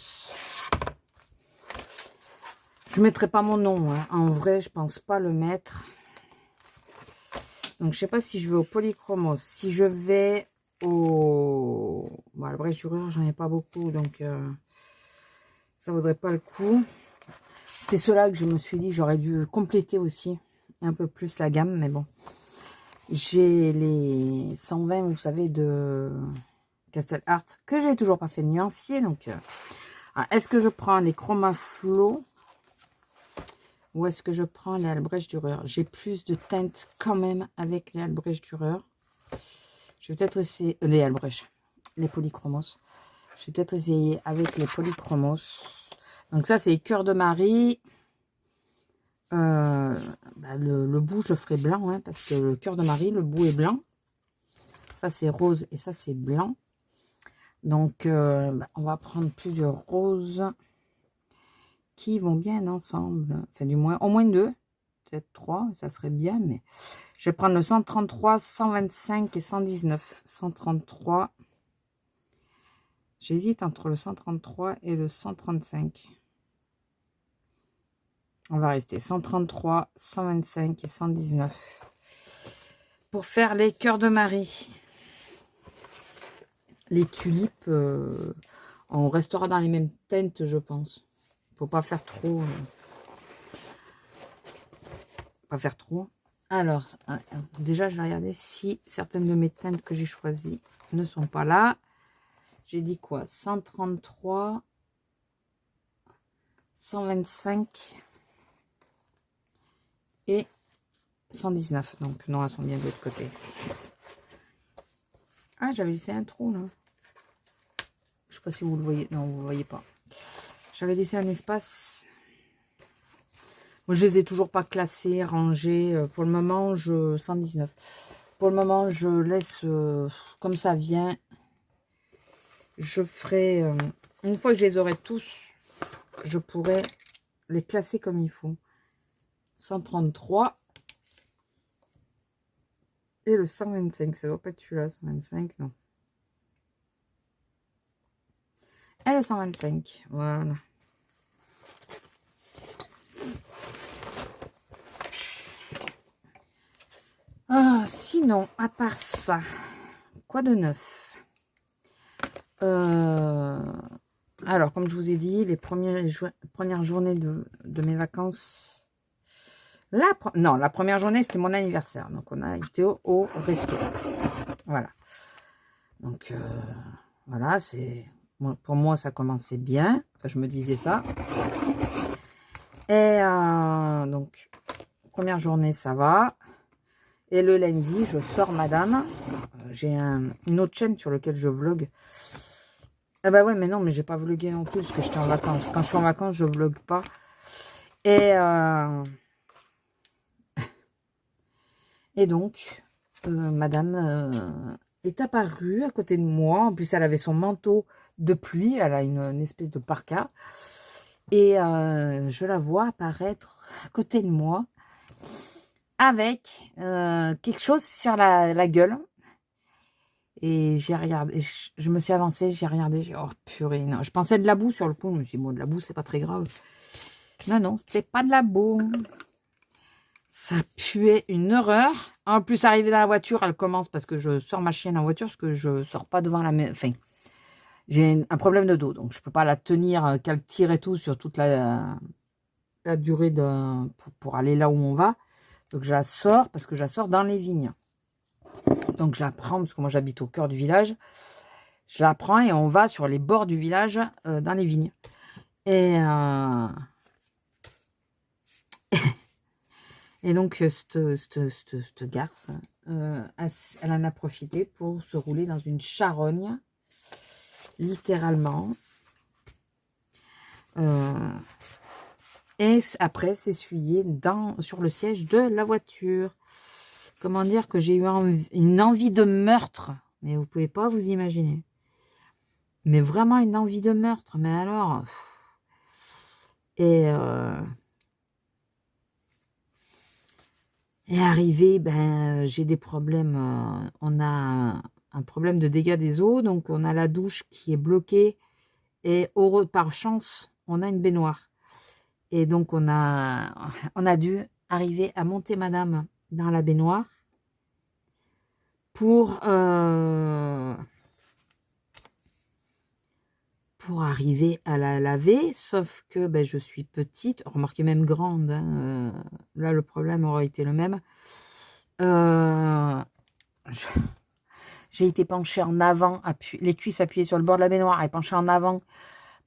Je mettrai pas mon nom. Hein. En vrai, je pense pas le mettre. Donc, je sais pas si je vais au polychromos. Si je vais au... Bon, le brèche dureur, j'en ai pas beaucoup. Donc, ça vaudrait pas le coup. C'est cela que je me suis dit. J'aurais dû compléter aussi un peu plus la gamme. Mais bon. J'ai les 120, vous savez, de Castle Art, que j'ai toujours pas fait de nuancier. Donc, est-ce que je prends les Chromaflow ou est-ce que je prends les Albrecht Dürer? J'ai plus de teinte quand même avec les Albrecht Dürer. Je vais peut-être essayer les Albrecht, les Polychromos. Je vais peut-être essayer avec les Polychromos. Donc ça, c'est Cœur de Marie. Le bout, je le ferai blanc, hein, parce que le Cœur de Marie, le bout est blanc. Ça, c'est rose et ça, c'est blanc. Donc, on va prendre plusieurs roses qui vont bien ensemble. Enfin, du moins, au moins 2, peut-être 3, ça serait bien. Mais je vais prendre le 133, 125 et 119. 133. J'hésite entre le 133 et le 135. On va rester 133, 125 et 119. Pour faire les cœurs de Marie. Les tulipes, on restera dans les mêmes teintes, je pense. Faut pas faire trop. Pas faire trop. Alors, déjà, je vais regarder si certaines de mes teintes que j'ai choisies ne sont pas là. J'ai dit quoi? 133, 125 et 119. Donc, non, elles sont bien de l'autre côté. Ah, j'avais laissé un trou, là. Je sais pas si vous le voyez. Non, vous ne voyez pas. J'avais laissé un espace. Moi, je les ai toujours pas classés, rangés. Pour le moment, 119. Pour le moment, je laisse comme ça vient. Je ferai, une fois que je les aurai tous, je pourrai les classer comme il faut. 133. Et le 125. Ça doit pas être celui-là, 125, non. Et le 125, voilà. Ah, sinon, à part ça, quoi de neuf? Alors, comme je vous ai dit, les premières journées de mes vacances, Non, la première journée, c'était mon anniversaire. Donc, on a été au resto. Voilà. Donc, voilà, pour moi, ça commençait bien. Enfin, je me disais ça. Et donc, première journée, ça va. Et le lundi, je sors madame. J'ai une autre chaîne sur laquelle je vlog. Ah bah ouais, mais non, mais j'ai pas vlogué non plus parce que j'étais en vacances. Quand je suis en vacances, je vlogue pas. Et donc, madame est apparue à côté de moi. En plus, elle avait son manteau de pluie. Elle a une espèce de parka. Et je la vois apparaître à côté de moi avec quelque chose sur la gueule. Et j'ai regardé, je me suis avancée, j'ai regardé, j'ai oh purée, non. Je pensais de la boue sur le pont, je me suis dit, bon, de la boue, c'est pas très grave. Non, non, c'était pas de la boue. Ça puait une horreur. En plus, arrivé dans la voiture, elle commence parce que je sors ma chienne en voiture, parce que je sors pas devant la maison. Enfin, j'ai un problème de dos, donc je peux pas la tenir, qu'elle tire et tout sur toute la durée pour aller là où on va. Donc je la sors parce que je la sors dans les vignes. Donc je la prends parce que moi j'habite au cœur du village. Je la prends et on va sur les bords du village dans les vignes. Et donc cette garce, elle en a profité pour se rouler dans une charogne, littéralement. Et après s'essuyer sur le siège de la voiture. Comment dire que j'ai eu une envie de meurtre, mais vous pouvez pas vous imaginer. Mais vraiment une envie de meurtre, mais alors... Et arrivé, ben, j'ai des problèmes. On a un problème de dégâts des eaux, donc on a la douche qui est bloquée. Et par chance, on a une baignoire. Et donc on a dû arriver à monter madame dans la baignoire pour arriver à la laver, sauf que ben, je suis petite, remarquez même grande, hein, là le problème aurait été le même. J'ai été penchée en avant, les cuisses appuyées sur le bord de la baignoire et penchée en avant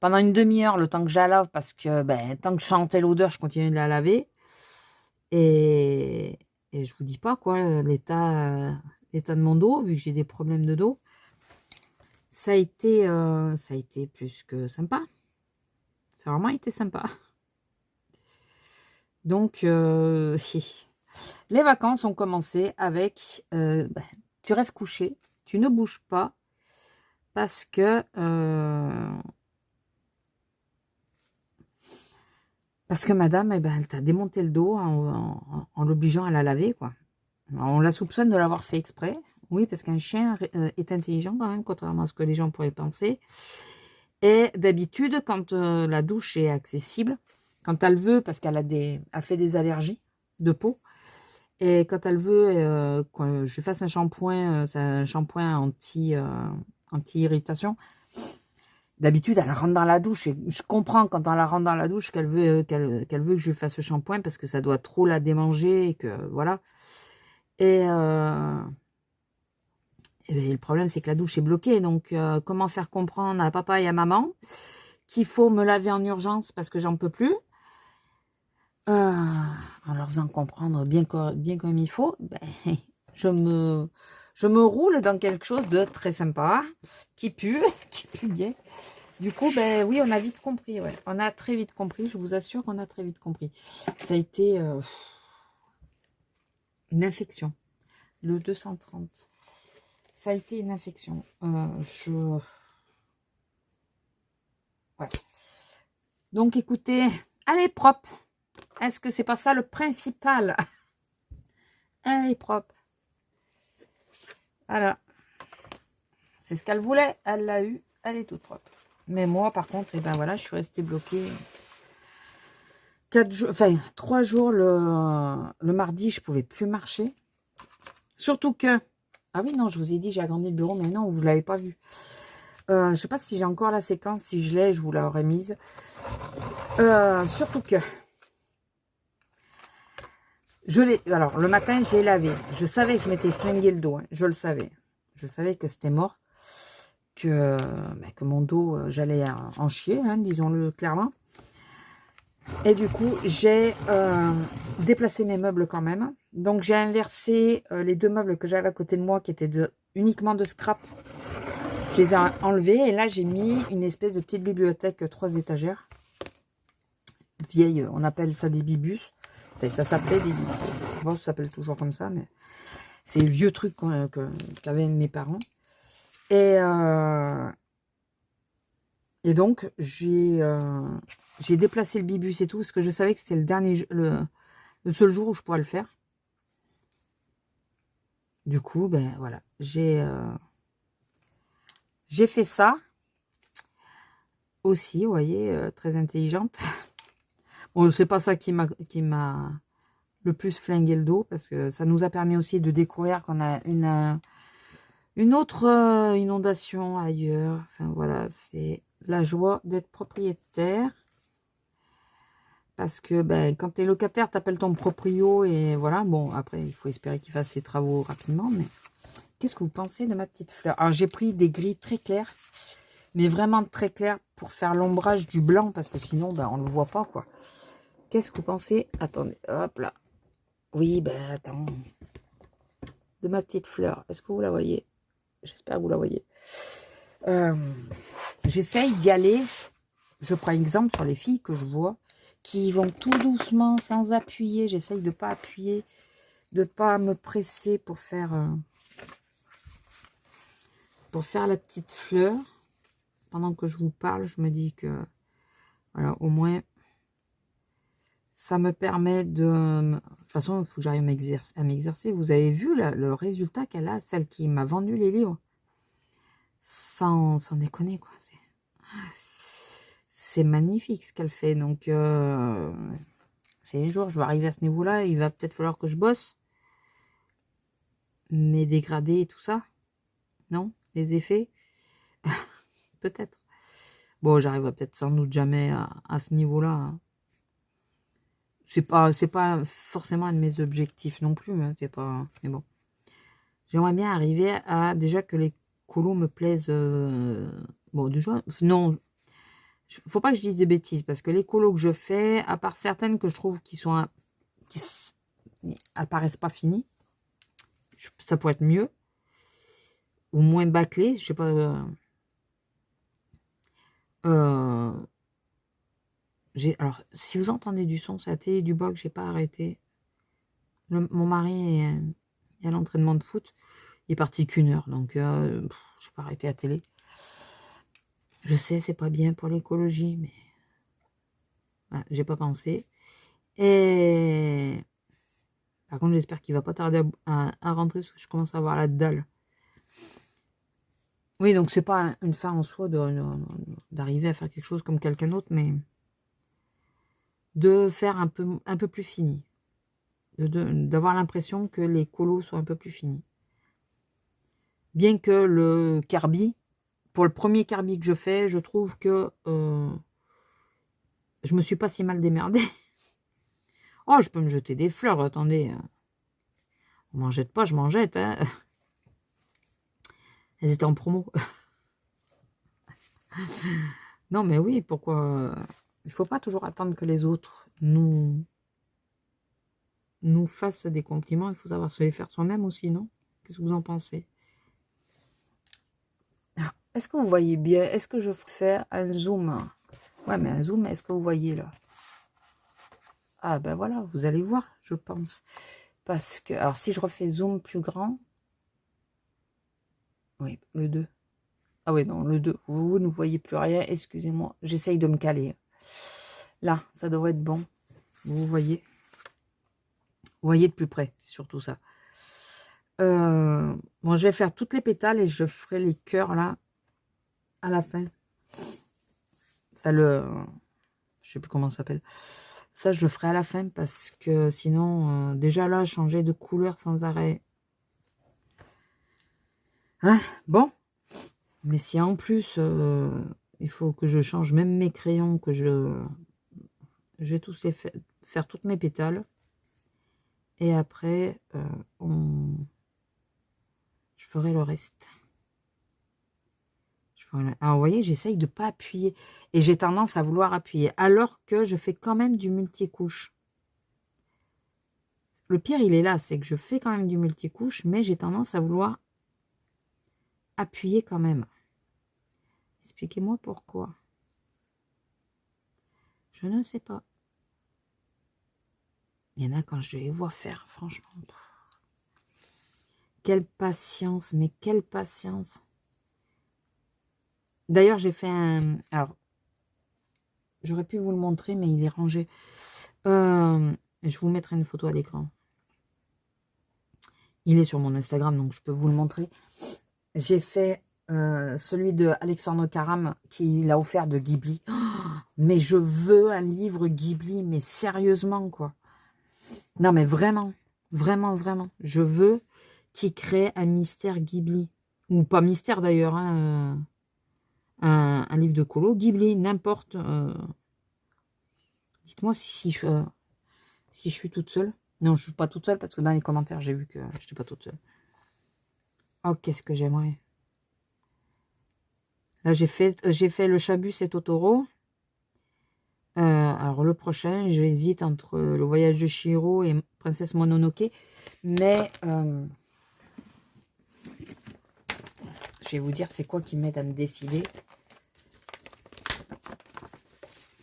pendant une demi-heure, le temps que je la lave, parce que ben, tant que je sentais l'odeur, je continuais de la laver. Et je vous dis pas quoi, l'état de mon dos, vu que j'ai des problèmes de dos. Ça a été plus que sympa. Ça a vraiment été sympa. Donc, les vacances ont commencé avec tu restes couché, tu ne bouges pas, parce que madame, eh ben, elle t'a démonté le dos en l'obligeant à la laver, quoi. Alors, on la soupçonne de l'avoir fait exprès. Oui, parce qu'un chien est intelligent quand même, contrairement à ce que les gens pourraient penser. Et d'habitude, quand la douche est accessible, quand elle veut, parce qu'elle a fait des allergies de peau, et quand elle veut que je fasse un shampoing, c'est un shampoing anti-irritation, d'habitude, elle rentre dans la douche. Et je comprends quand elle rentre dans la douche qu'elle veut que je lui fasse le shampoing parce que ça doit trop la démanger et que voilà. Et bien, le problème, c'est que la douche est bloquée. Donc, comment faire comprendre à papa et à maman qu'il faut me laver en urgence parce que j'en peux plus, en leur faisant comprendre bien comme il faut, ben, je me roule dans quelque chose de très sympa, qui pue bien. Du coup, ben oui, on a vite compris. Ouais. On a très vite compris, je vous assure qu'on a très vite compris. Ça a été une infection. Le 230. Ça a été une infection. Ouais. Donc, écoutez, elle est propre. Est-ce que c'est pas ça le principal? Elle est propre. Voilà. C'est ce qu'elle voulait. Elle l'a eu. Elle est toute propre. Mais moi, par contre, eh ben voilà, je suis restée bloquée 3 jours. Le mardi, je pouvais plus marcher. Surtout que... Ah oui, non, je vous ai dit, j'ai agrandi le bureau, mais non, vous ne l'avez pas vu. Je ne sais pas si j'ai encore la séquence. Si je l'ai, je vous l'aurais mise. Surtout que... Alors, le matin, j'ai lavé. Je savais que je m'étais flingué le dos. Hein. Je le savais. Je savais que c'était mort. Que mon dos, j'allais en chier, hein, disons-le clairement. Et du coup, j'ai déplacé mes meubles quand même. Donc, j'ai inversé les 2 meubles que j'avais à côté de moi, qui étaient uniquement de scrap. Je les ai enlevés. Et là, j'ai mis une espèce de petite bibliothèque 3 étagères. Vieille, on appelle ça des bibus. Enfin, ça s'appelait des bibus. Je pense que ça s'appelle toujours comme ça, mais c'est les vieux trucs qu'avaient mes parents. Et donc, j'ai déplacé le bibus et tout, parce que je savais que c'était le seul jour où je pourrais le faire. Du coup, ben voilà, j'ai fait ça aussi, vous voyez, très intelligente. Bon, c'est pas ça qui m'a le plus flingué le dos, parce que ça nous a permis aussi de découvrir qu'on a une autre inondation ailleurs. Enfin voilà, c'est la joie d'être propriétaire. Parce que ben, quand tu es locataire, tu appelles ton proprio et voilà. Bon, après, il faut espérer qu'il fasse ses travaux rapidement. Mais qu'est-ce que vous pensez de ma petite fleur? Alors, j'ai pris des gris très clairs, mais vraiment très clairs pour faire l'ombrage du blanc, parce que sinon, ben, on ne le voit pas, quoi. Qu'est-ce que vous pensez? Attendez, hop là. Oui, ben attends. De ma petite fleur. Est-ce que vous la voyez? J'espère que vous la voyez. J'essaye d'y aller. Je prends exemple sur les filles que je vois, qui vont tout doucement, sans appuyer. J'essaye de ne pas appuyer, de ne pas me presser pour faire la petite fleur. Pendant que je vous parle, je me dis que, voilà, au moins, ça me permet de... De toute façon, il faut que j'arrive à m'exercer. Vous avez vu le résultat qu'elle a, celle qui m'a vendu les livres. Sans déconner, quoi. C'est magnifique ce qu'elle fait. Donc, c'est un jour, je vais arriver à ce niveau-là. Il va peut-être falloir que je bosse. Mes dégradés et tout ça. Non? Les effets? Peut-être. Bon, j'arriverai peut-être sans doute jamais à ce niveau-là. Hein. C'est pas forcément un de mes objectifs non plus. Hein, c'est pas... Mais bon. J'aimerais bien arriver à... Déjà que les colos me plaisent... Bon, déjà... Non. Faut pas que je dise des bêtises. Parce que les colos que je fais, à part certaines que je trouve qui sont... qui apparaissent pas finies. Ça pourrait être mieux. Ou moins bâclé. Je sais pas... alors, si vous entendez du son, c'est la télé du box, j'ai pas arrêté. Mon mari est à l'entraînement de foot. Il est parti qu'1 heure, donc j'ai pas arrêté la télé. Je sais, c'est pas bien pour l'écologie, mais voilà, j'ai pas pensé. Et par contre, j'espère qu'il va pas tarder à rentrer, parce que je commence à avoir la dalle. Oui, donc c'est pas une fin en soi d'arriver à faire quelque chose comme quelqu'un d'autre, mais de faire un peu plus fini. D'avoir l'impression que les colos sont un peu plus finis. Bien que le Carby, pour le premier Carby que je fais, je trouve que je me suis pas si mal démerdée. Oh, je peux me jeter des fleurs, attendez. On m'en jette pas, je m'en jette. Hein. Elles étaient en promo. Non, mais oui, pourquoi... Il faut pas toujours attendre que les autres nous fassent des compliments. Il faut savoir se les faire soi-même aussi, non? Qu'est-ce que vous en pensez? Est-ce que vous voyez bien? Est-ce que je fais un zoom? Ouais, mais un zoom, est-ce que vous voyez là? Ah ben voilà, vous allez voir, je pense. Parce que, alors si je refais zoom plus grand, oui, le 2. Ah oui, non, le 2, vous ne voyez plus rien, excusez-moi, j'essaye de me caler. Là, ça devrait être bon, vous voyez. Vous voyez de plus près, c'est surtout ça. Bon, je vais faire toutes les pétales et je ferai les cœurs là, à la fin. Ça je sais plus comment ça s'appelle. Ça, je le ferai à la fin parce que sinon, déjà là, changer de couleur sans arrêt. Hein, bon. Mais si en plus, il faut que je change même mes crayons, que je vais tous faire toutes mes pétales. Et après, je ferai le reste. Alors, vous voyez, j'essaye de ne pas appuyer. Et j'ai tendance à vouloir appuyer. Alors que je fais quand même du multicouche. Le pire, il est là. C'est que je fais quand même du multicouche. Mais j'ai tendance à vouloir appuyer quand même. Expliquez-moi pourquoi. Je ne sais pas. Il y en a quand je les vois faire, franchement. Quelle patience, mais quelle patience. D'ailleurs, j'ai fait un... Alors, j'aurais pu vous le montrer, mais il est rangé. Je vous mettrai une photo à l'écran. Il est sur mon Instagram, donc je peux vous le montrer. J'ai fait celui de Alexandre Caram, qu'il a offert de Ghibli. Oh, mais je veux un livre Ghibli, mais sérieusement, quoi. Non, mais vraiment, vraiment, vraiment. Je veux qu'il crée un mystère Ghibli. Ou pas mystère, d'ailleurs, hein, un livre de colo. Ghibli, n'importe. Dites-moi si je suis toute seule. Non, je suis pas toute seule, parce que dans les commentaires, j'ai vu que je n'étais pas toute seule. Oh, qu'est-ce que j'aimerais. Là, j'ai fait le Chabus et Totoro. Alors, le prochain, j'hésite entre le voyage de Chihiro et Princesse Mononoke. Mais, je vais vous dire, c'est quoi qui m'aide à me décider.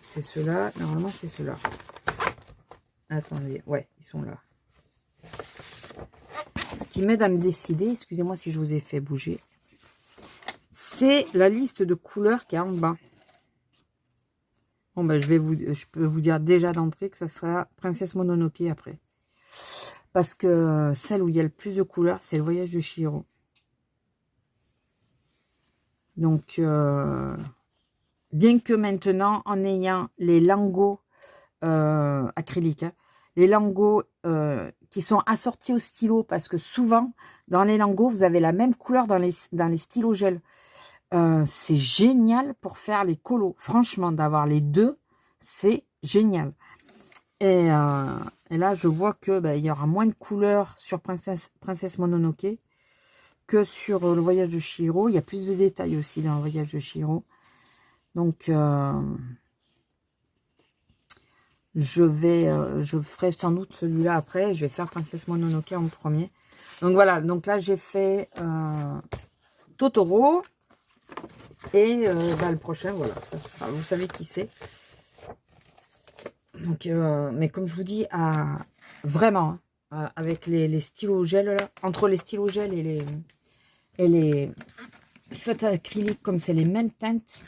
C'est ceux-là. Normalement, c'est ceux-là. Attendez. Ouais, ils sont là. Ce qui m'aide à me décider, excusez-moi si je vous ai fait bouger, c'est la liste de couleurs qui est en bas. Bon, ben, je peux vous dire déjà d'entrée que ça sera Princesse Mononoke après. Parce que celle où il y a le plus de couleurs, c'est le voyage de Chihiro. Donc, bien que maintenant, en ayant les lingots acryliques, hein, les lingots qui sont assortis au stylo, parce que souvent, dans les lingots, vous avez la même couleur dans les stylos gel. C'est génial pour faire les colos. Franchement, d'avoir les deux, c'est génial. Et là, je vois que il y aura moins de couleurs sur Princesse Mononoke que sur le voyage de Chihiro. Il y a plus de détails aussi dans le voyage de Chihiro. Donc, je ferai sans doute celui-là après. Je vais faire Princesse Mononoke en premier. Donc voilà, donc là j'ai fait Totoro. Et le prochain, voilà, ça sera, vous savez qui c'est. Donc, mais comme je vous dis, vraiment, avec les stylos gel, là, entre les stylos gel et les feutres acryliques, comme c'est les mêmes teintes,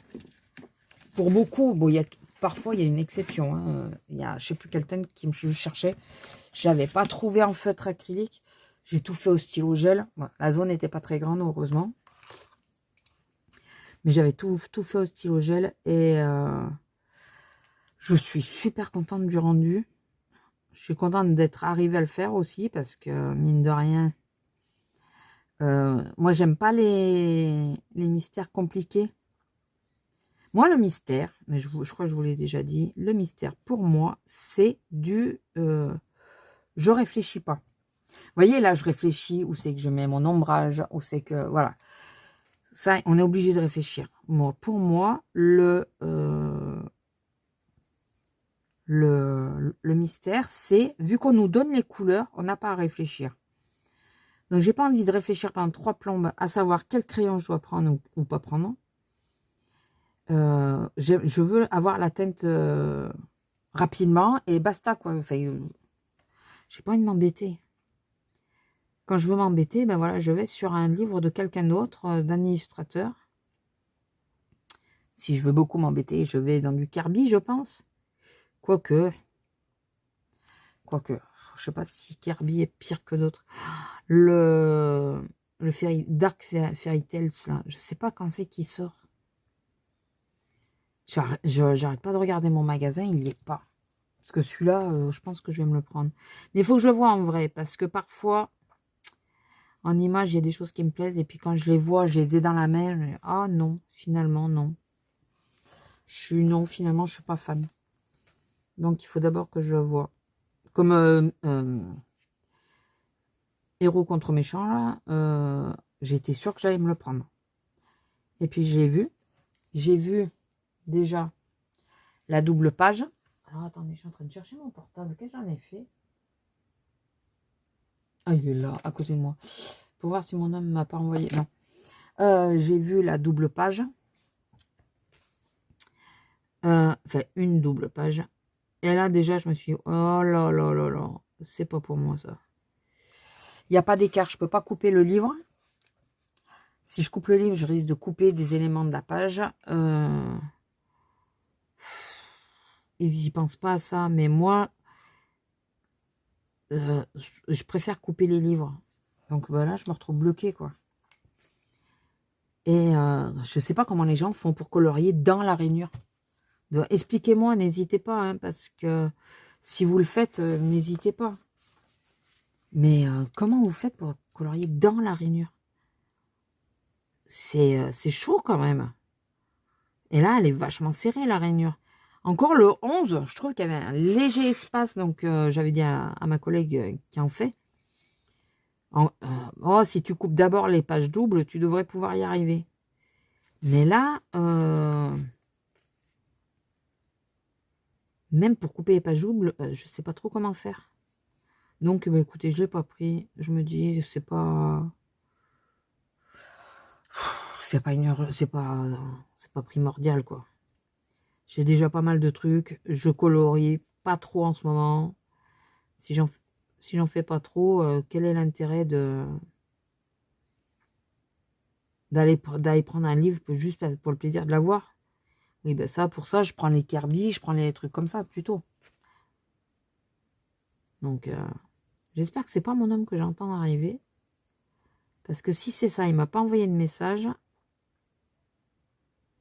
pour beaucoup, bon, parfois il y a une exception, hein, il y a, je sais plus quelle teinte je cherchais, je l'avais pas trouvé en feutre acrylique, j'ai tout fait au stylo gel, bon, la zone n'était pas très grande, heureusement, mais j'avais tout fait au stylo gel, et je suis super contente du rendu. Je suis contente d'être arrivée à le faire aussi, parce que, mine de rien, moi, j'aime pas les mystères compliqués. Moi, le mystère, mais je crois que je vous l'ai déjà dit, le mystère, pour moi, c'est du... je réfléchis pas. Vous voyez, là, je réfléchis, où c'est que je mets mon ombrage, où c'est que... Voilà. Ça, on est obligé de réfléchir. Moi, pour moi, le mystère, c'est, vu qu'on nous donne les couleurs, on n'a pas à réfléchir. Donc, j'ai pas envie de réfléchir pendant 3 plombes à savoir quel crayon je dois prendre ou pas prendre. Je veux avoir la teinte rapidement et basta, quoi. Enfin, j'ai pas envie de m'embêter. Quand je veux m'embêter, ben voilà, je vais sur un livre de quelqu'un d'autre, d'un illustrateur. Si je veux beaucoup m'embêter, je vais dans du Kirby, je pense. Quoique, je sais pas si Kirby est pire que d'autres. Le Dark Fairy Tales, là, je sais pas quand c'est qui sort. J'arrête pas de regarder mon magasin, il n'y est pas. Parce que celui-là, je pense que je vais me le prendre. Mais il faut que je le vois en vrai, parce que parfois, en image, il y a des choses qui me plaisent, et puis quand je les vois, je les ai dans la main, ah non, finalement, non. Non, finalement, je suis pas fan. Donc, il faut d'abord que je le vois. Comme Héros contre méchant, là, j'étais sûre que j'allais me le prendre. Et puis j'ai vu déjà la double page. Alors attendez, je suis en train de chercher mon portable. Qu'est-ce que j'en ai fait? Ah, il est là, à côté de moi. Pour voir si mon homme m'a pas envoyé. Non. J'ai vu la double page. Enfin, une double page. Et là, déjà, je me suis dit, oh là là là là, c'est pas pour moi, ça. Il n'y a pas d'écart, je peux pas couper le livre. Si je coupe le livre, je risque de couper des éléments de la page. Ils n'y pensent pas à ça, mais moi, je préfère couper les livres. Donc voilà, je me retrouve bloquée, quoi. Et je sais pas comment les gens font pour colorier dans la rainure. Expliquez-moi, n'hésitez pas, hein, parce que si vous le faites, n'hésitez pas. Mais comment vous faites pour colorier dans la rainure? C'est chaud quand même. Et là, elle est vachement serrée, la rainure. Encore le 11, je trouve qu'il y avait un léger espace. Donc, j'avais dit à ma collègue qui en fait. Oh, si tu coupes d'abord les pages doubles, tu devrais pouvoir y arriver. Mais là, même pour couper les pages doubles, je sais pas trop comment faire. Donc, bah, écoutez, je l'ai pas pris. Je me dis, c'est pas une heure, c'est pas primordial, quoi. J'ai déjà pas mal de trucs. Je colorie pas trop en ce moment. Si j'en fais pas trop, quel est l'intérêt d'aller prendre un livre juste pour le plaisir de l'avoir? Oui, ben ça, pour ça, je prends les Kirby, je prends les trucs comme ça, plutôt. Donc, j'espère que c'est pas mon homme que j'entends arriver. Parce que si c'est ça, il m'a pas envoyé de message.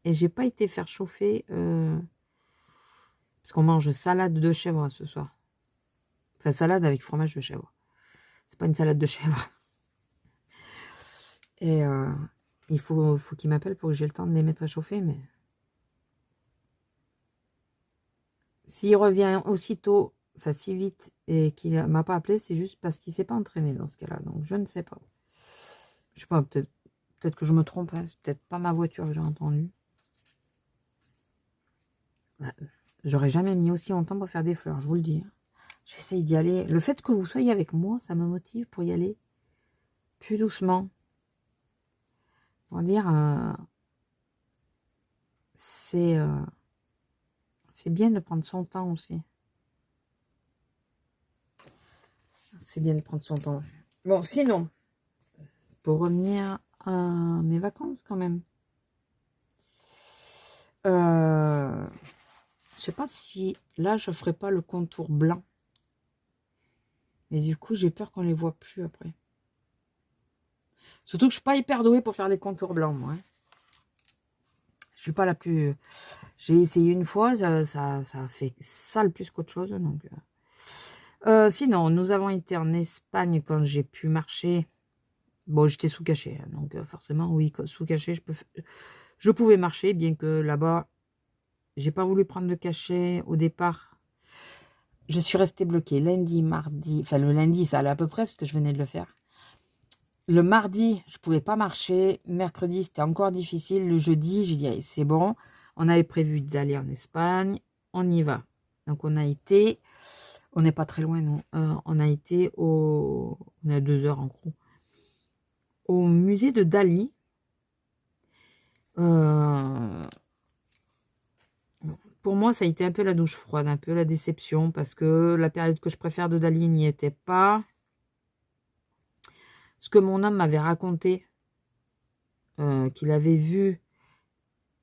Et j'ai pas été faire chauffer... parce qu'on mange salade de chèvre ce soir. Enfin, salade avec fromage de chèvre. C'est pas une salade de chèvre. Et il faut qu'il m'appelle pour que j'ai le temps de les mettre à chauffer, mais... S'il revient aussitôt, enfin si vite, et qu'il ne m'a pas appelé, c'est juste parce qu'il ne s'est pas entraîné dans ce cas-là. Donc je ne sais pas. Je sais pas, peut-être que je me trompe, hein. C'est peut-être pas ma voiture que j'ai entendue. J'aurais jamais mis aussi longtemps pour faire des fleurs, je vous le dis. J'essaye d'y aller. Le fait que vous soyez avec moi, ça me motive pour y aller plus doucement. Pour dire, c'est bien de prendre son temps aussi. C'est bien de prendre son temps. Bon, sinon, pour revenir à mes vacances quand même. Je sais pas si là je ferai pas le contour blanc. Et du coup, j'ai peur qu'on les voit plus après. Surtout que je suis pas hyper douée pour faire les contours blancs, moi. Hein. Je suis pas la plus... J'ai essayé une fois, ça a fait sale plus qu'autre chose. Donc, sinon, nous avons été en Espagne quand j'ai pu marcher. Bon, j'étais sous cachet, hein, donc forcément, oui, sous cachet, je pouvais marcher, bien que là-bas, j'ai pas voulu prendre de cachet au départ. Je suis restée bloquée lundi, mardi, enfin le lundi, ça allait à peu près, parce que je venais de le faire. Le mardi, je pouvais pas marcher. Mercredi, c'était encore difficile. Le jeudi, j'ai dit, allez, c'est bon. On avait prévu d'aller en Espagne. On y va. Donc, on a été... On n'est pas très loin, non. On a été au... On a 2 heures, en gros. Au musée de Dali. Pour moi, ça a été un peu la douche froide, un peu la déception, parce que la période que je préfère de Dali n'y était pas. Ce que mon homme m'avait raconté, qu'il avait vu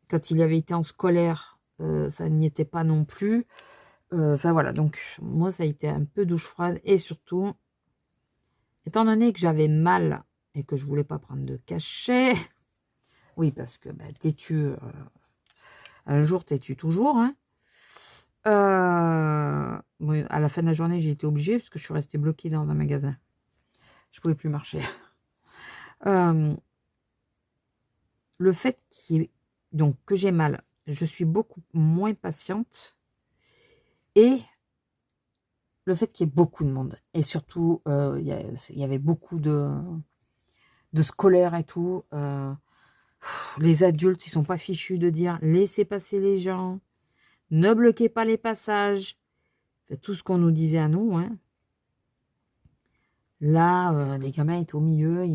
quand il avait été en scolaire, ça n'y était pas non plus. Enfin voilà, donc moi ça a été un peu douche froide. Et surtout, étant donné que j'avais mal et que je voulais pas prendre de cachet, oui parce que bah, têtu, un jour têtu toujours, hein. Bon, à la fin de la journée j'ai été obligée parce que je suis restée bloquée dans un magasin. Je pouvais plus marcher. Le fait donc que j'ai mal, je suis beaucoup moins patiente. Et le fait qu'il y ait beaucoup de monde. Et surtout, il y avait beaucoup de scolaires et tout. Les adultes, ils sont pas fichus de dire laissez passer les gens, ne bloquez pas les passages. C'est tout ce qu'on nous disait à nous. Hein. Là, les gamins étaient au milieu.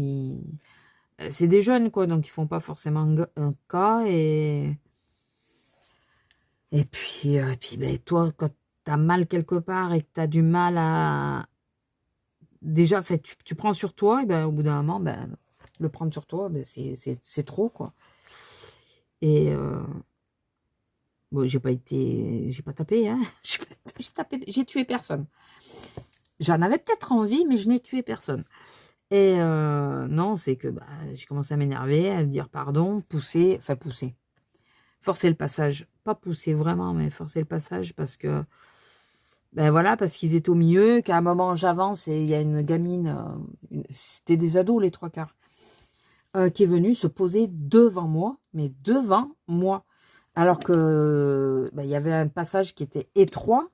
C'est des jeunes, quoi, donc ils font pas forcément un cas. Et puis ben, toi, quand tu as mal quelque part et que tu as du mal à... Déjà, fait, tu prends sur toi, et ben, au bout d'un moment, ben, le prendre sur toi, ben, c'est trop, quoi. Et bon, j'ai pas tapé, hein. J'ai tué personne. J'en avais peut-être envie, mais je n'ai tué personne. Et non, c'est que bah, j'ai commencé à m'énerver, à dire pardon, pousser, forcer le passage. Pas pousser vraiment, mais forcer le passage parce que, ben voilà, parce qu'ils étaient au milieu, qu'à un moment j'avance et il y a une gamine, c'était des ados les trois quarts, qui est venue se poser devant moi, mais devant moi. Alors que ben, il y avait un passage qui était étroit,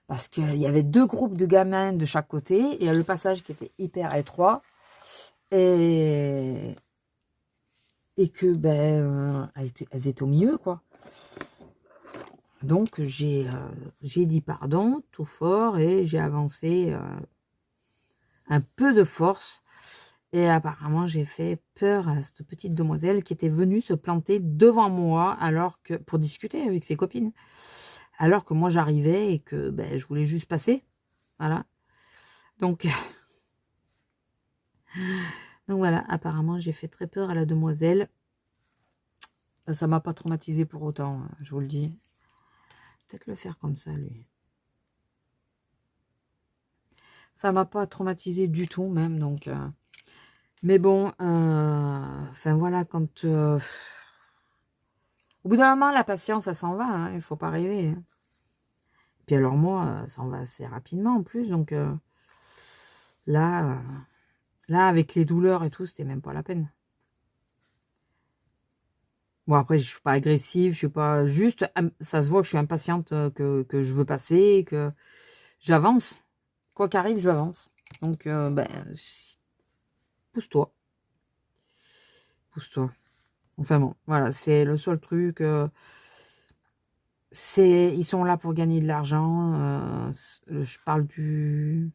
parce qu'il y avait deux groupes de gamins de chaque côté, et le passage qui était hyper étroit, et que ben elles étaient au milieu, quoi. Donc j'ai dit pardon tout fort et j'ai avancé un peu de force. Et apparemment, j'ai fait peur à cette petite demoiselle qui était venue se planter devant moi alors que pour discuter avec ses copines. Alors que moi, j'arrivais et que ben, je voulais juste passer. Voilà. Donc voilà, apparemment, j'ai fait très peur à la demoiselle. Ça m'a pas traumatisé pour autant, hein, je vous le dis. Peut-être le faire comme ça, lui. Ça m'a pas traumatisé du tout, même. Donc, mais bon, enfin voilà, quand... au bout d'un moment, la patience, ça s'en va. Hein, il faut pas rêver. Hein. Puis alors moi, ça en va assez rapidement en plus. Donc là, avec les douleurs et tout, c'était même pas la peine. Bon, après, je suis pas agressive, je suis pas juste... Ça se voit que je suis impatiente, que je veux passer, que j'avance. Quoi qu'arrive, j'avance. Donc, ben, pousse-toi. Pousse-toi. Enfin bon, voilà, c'est le seul truc. Ils sont là pour gagner de l'argent. Je parle du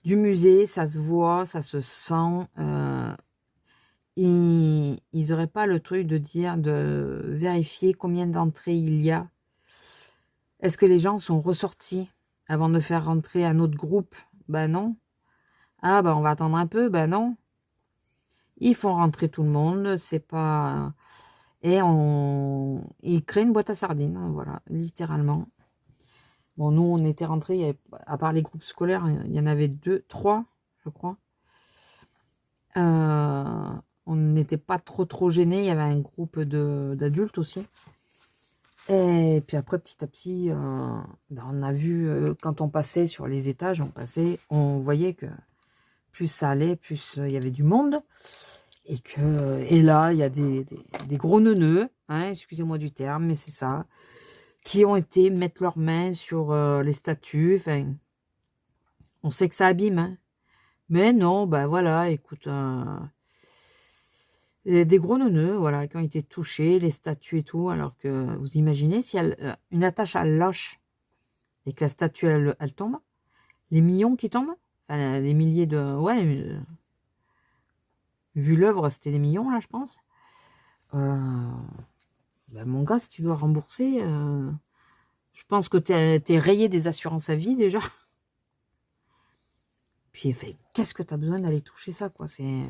musée, ça se voit, ça se sent. Ils n'auraient pas le truc de vérifier combien d'entrées il y a. Est-ce que les gens sont ressortis avant de faire rentrer un autre groupe? Ben non. Ah ben on va attendre un peu, ben non. Ils font rentrer tout le monde, c'est pas... Et ils créent une boîte à sardines, hein, voilà, littéralement. Bon, nous, on était rentrés, à part les groupes scolaires, il y en avait 2, 3, je crois. On n'était pas trop gênés, il y avait un groupe d'adultes aussi. Et puis après, petit à petit, ben, on a vu, quand on passait sur les étages, on voyait que plus ça allait, plus il y avait du monde. Et là, il y a des gros neuneux, hein, excusez-moi du terme, mais c'est ça, qui ont été mettre leurs mains sur les statues. Enfin, on sait que ça abîme, hein. Mais non, ben voilà, écoute, des gros neuneux, voilà, qui ont été touchés, les statues et tout, alors que vous imaginez si une attache elle lâche et que la statue elle tombe, les millions qui tombent, enfin les milliers de, ouais, vu l'œuvre c'était des millions là, je pense. Ben, mon gars, si tu dois rembourser, je pense que t'es rayé des assurances à vie déjà. Puis fait, qu'est-ce que tu as besoin d'aller toucher ça, quoi? C'est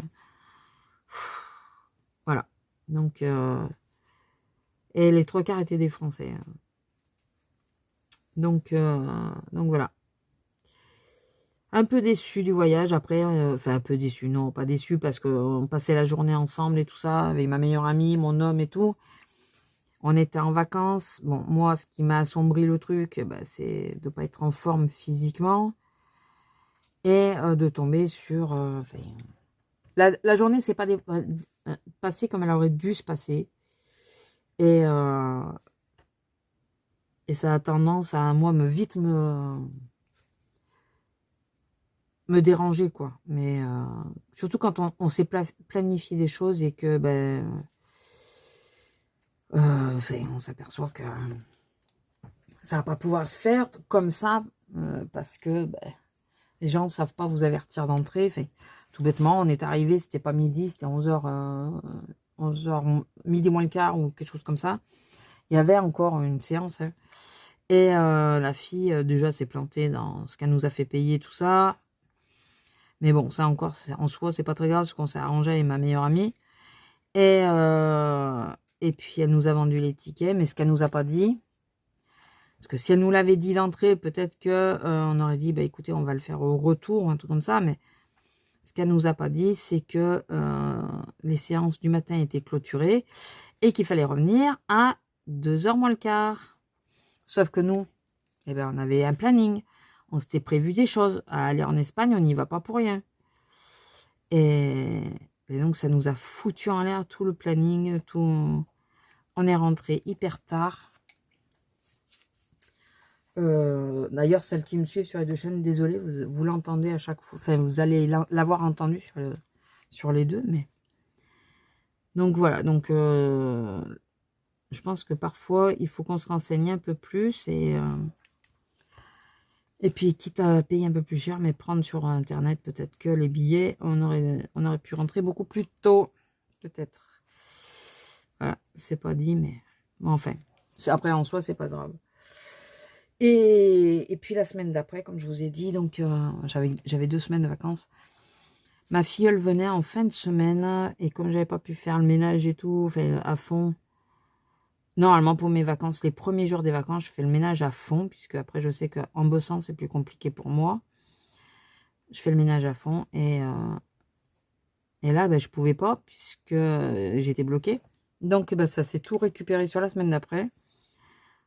voilà. Donc et les trois quarts étaient des Français. Hein. Donc voilà. Un peu déçu du voyage après, enfin un peu déçu, non, pas déçu parce qu'on passait la journée ensemble et tout ça, avec ma meilleure amie, mon homme et tout. On était en vacances. Bon, moi, ce qui m'a assombri le truc, bah, c'est de ne pas être en forme physiquement et de tomber sur... enfin, la journée ne s'est pas passée comme elle aurait dû se passer. Et Et ça a tendance à, moi, vite me déranger, quoi. Mais surtout quand on sait planifier des choses et que, ben, enfin, on s'aperçoit que ça va pas pouvoir se faire comme ça, parce que ben, les gens ne savent pas vous avertir d'entrée. Enfin, tout bêtement, on est arrivé, c'était pas midi, c'était 11h, midi moins le quart ou quelque chose comme ça. Il y avait encore une séance, hein. Et la fille, déjà, s'est plantée dans ce qu'elle nous a fait payer, tout ça. Mais bon, ça encore, en soi, c'est pas très grave, parce qu'on s'est arrangé avec ma meilleure amie. Et puis, elle nous a vendu les tickets, mais ce qu'elle nous a pas dit, parce que si elle nous l'avait dit d'entrée, peut-être que on aurait dit, bah écoutez, on va le faire au retour, ou un truc comme ça, mais ce qu'elle nous a pas dit, c'est que les séances du matin étaient clôturées, et qu'il fallait revenir à 2h moins le quart. Sauf que nous, eh ben, on avait un planning. On s'était prévu des choses. À aller en Espagne, on n'y va pas pour rien. Et donc, ça nous a foutu en l'air tout le planning. Tout. On est rentré hyper tard. D'ailleurs, celles qui me suivent sur les deux chaînes, désolé, vous l'entendez à chaque fois. Enfin, vous allez l'avoir entendu sur les deux. Mais donc, voilà. Donc, je pense que parfois, il faut qu'on se renseigne un peu plus. Et puis, quitte à payer un peu plus cher, mais prendre sur Internet, peut-être que les billets, on aurait pu rentrer beaucoup plus tôt. Peut-être. Voilà, c'est pas dit, mais enfin. Après, en soi, c'est pas grave. Et puis, la semaine d'après, comme je vous ai dit, donc j'avais 2 semaines de vacances. Ma filleule venait en fin de semaine, et comme j'avais pas pu faire le ménage et tout, enfin, à fond. Normalement, pour mes vacances, les premiers jours des vacances, je fais le ménage à fond, puisque après, je sais qu'en bossant, c'est plus compliqué pour moi. Je fais le ménage à fond, et là, ben, je pouvais pas, puisque j'étais bloquée. Donc, ben, ça s'est tout récupéré sur la semaine d'après.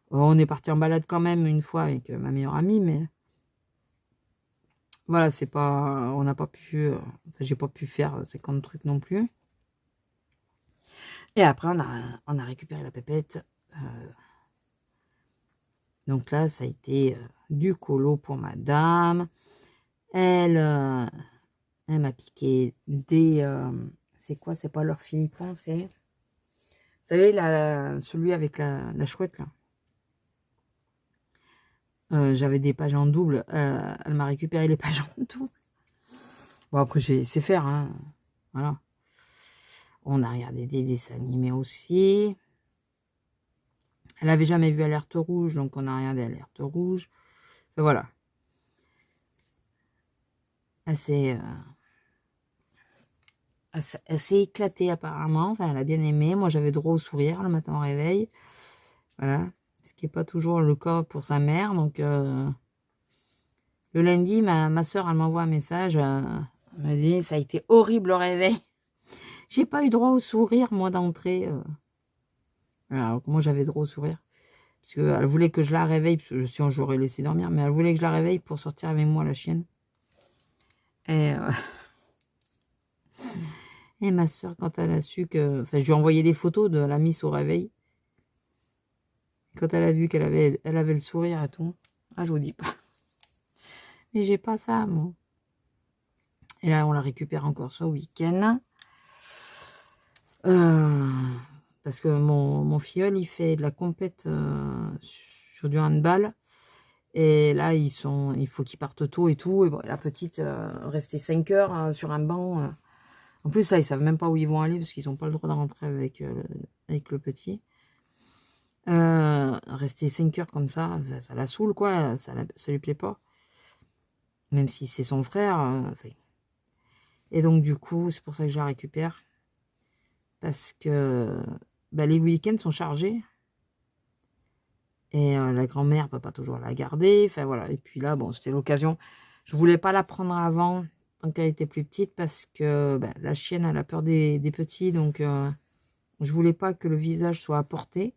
On est parti en balade quand même une fois avec ma meilleure amie, mais voilà, c'est pas, on n'a pas pu, enfin, j'ai pas pu faire 50 trucs non plus. Et après, on a récupéré la pépette. Donc là, ça a été du colo pour madame. Elle m'a piqué des... c'est quoi? C'est pas leur philippon, c'est... Vous savez, celui avec la chouette, là. J'avais des pages en double. Elle m'a récupéré les pages en double. Bon, après, j'ai laissé faire, hein. Voilà. On a regardé des dessins animés aussi. Elle avait jamais vu Alerte Rouge, donc on a regardé Alerte Rouge. Enfin, voilà. Elle s'est éclatée apparemment. Enfin, elle a bien aimé. Moi, j'avais droit au sourire le matin au réveil. Voilà. Ce qui n'est pas toujours le cas pour sa mère. Donc, le lundi, ma soeur, elle m'envoie un message. Elle me dit, ça a été horrible au réveil. J'ai pas eu droit au sourire, moi, d'entrée. Alors, moi, j'avais droit au sourire. Parce qu'elle voulait que je la réveille. Parce que sinon, je l'aurais laissé dormir. Mais elle voulait que je la réveille pour sortir avec moi, la chienne. Et ma soeur, quand elle a su que... Enfin, je lui ai envoyé des photos de la miss au réveil. Quand elle a vu qu'elle avait, le sourire et tout. Ah, je vous dis pas. Mais j'ai pas ça, moi. Et là, on la récupère encore ce week-end. Parce que mon filleul, il fait de la compète sur du handball. Et là, il faut qu'ils partent tôt et tout. Et bon, la petite, rester 5 heures sur un banc. En plus, ça, ils savent même pas où ils vont aller parce qu'ils n'ont pas le droit de rentrer avec le petit. Rester 5 heures comme ça la saoule, quoi. Ça lui plaît pas. Même si c'est son frère. Et donc, du coup, c'est pour ça que je la récupère. Parce que bah, les week-ends sont chargés. Et la grand-mère ne peut pas toujours la garder. Enfin, voilà. Et puis là, bon, c'était l'occasion. Je voulais pas la prendre avant, tant qu'elle était plus petite, parce que bah, la chienne, elle a peur des petits. Donc, je voulais pas que le visage soit à portée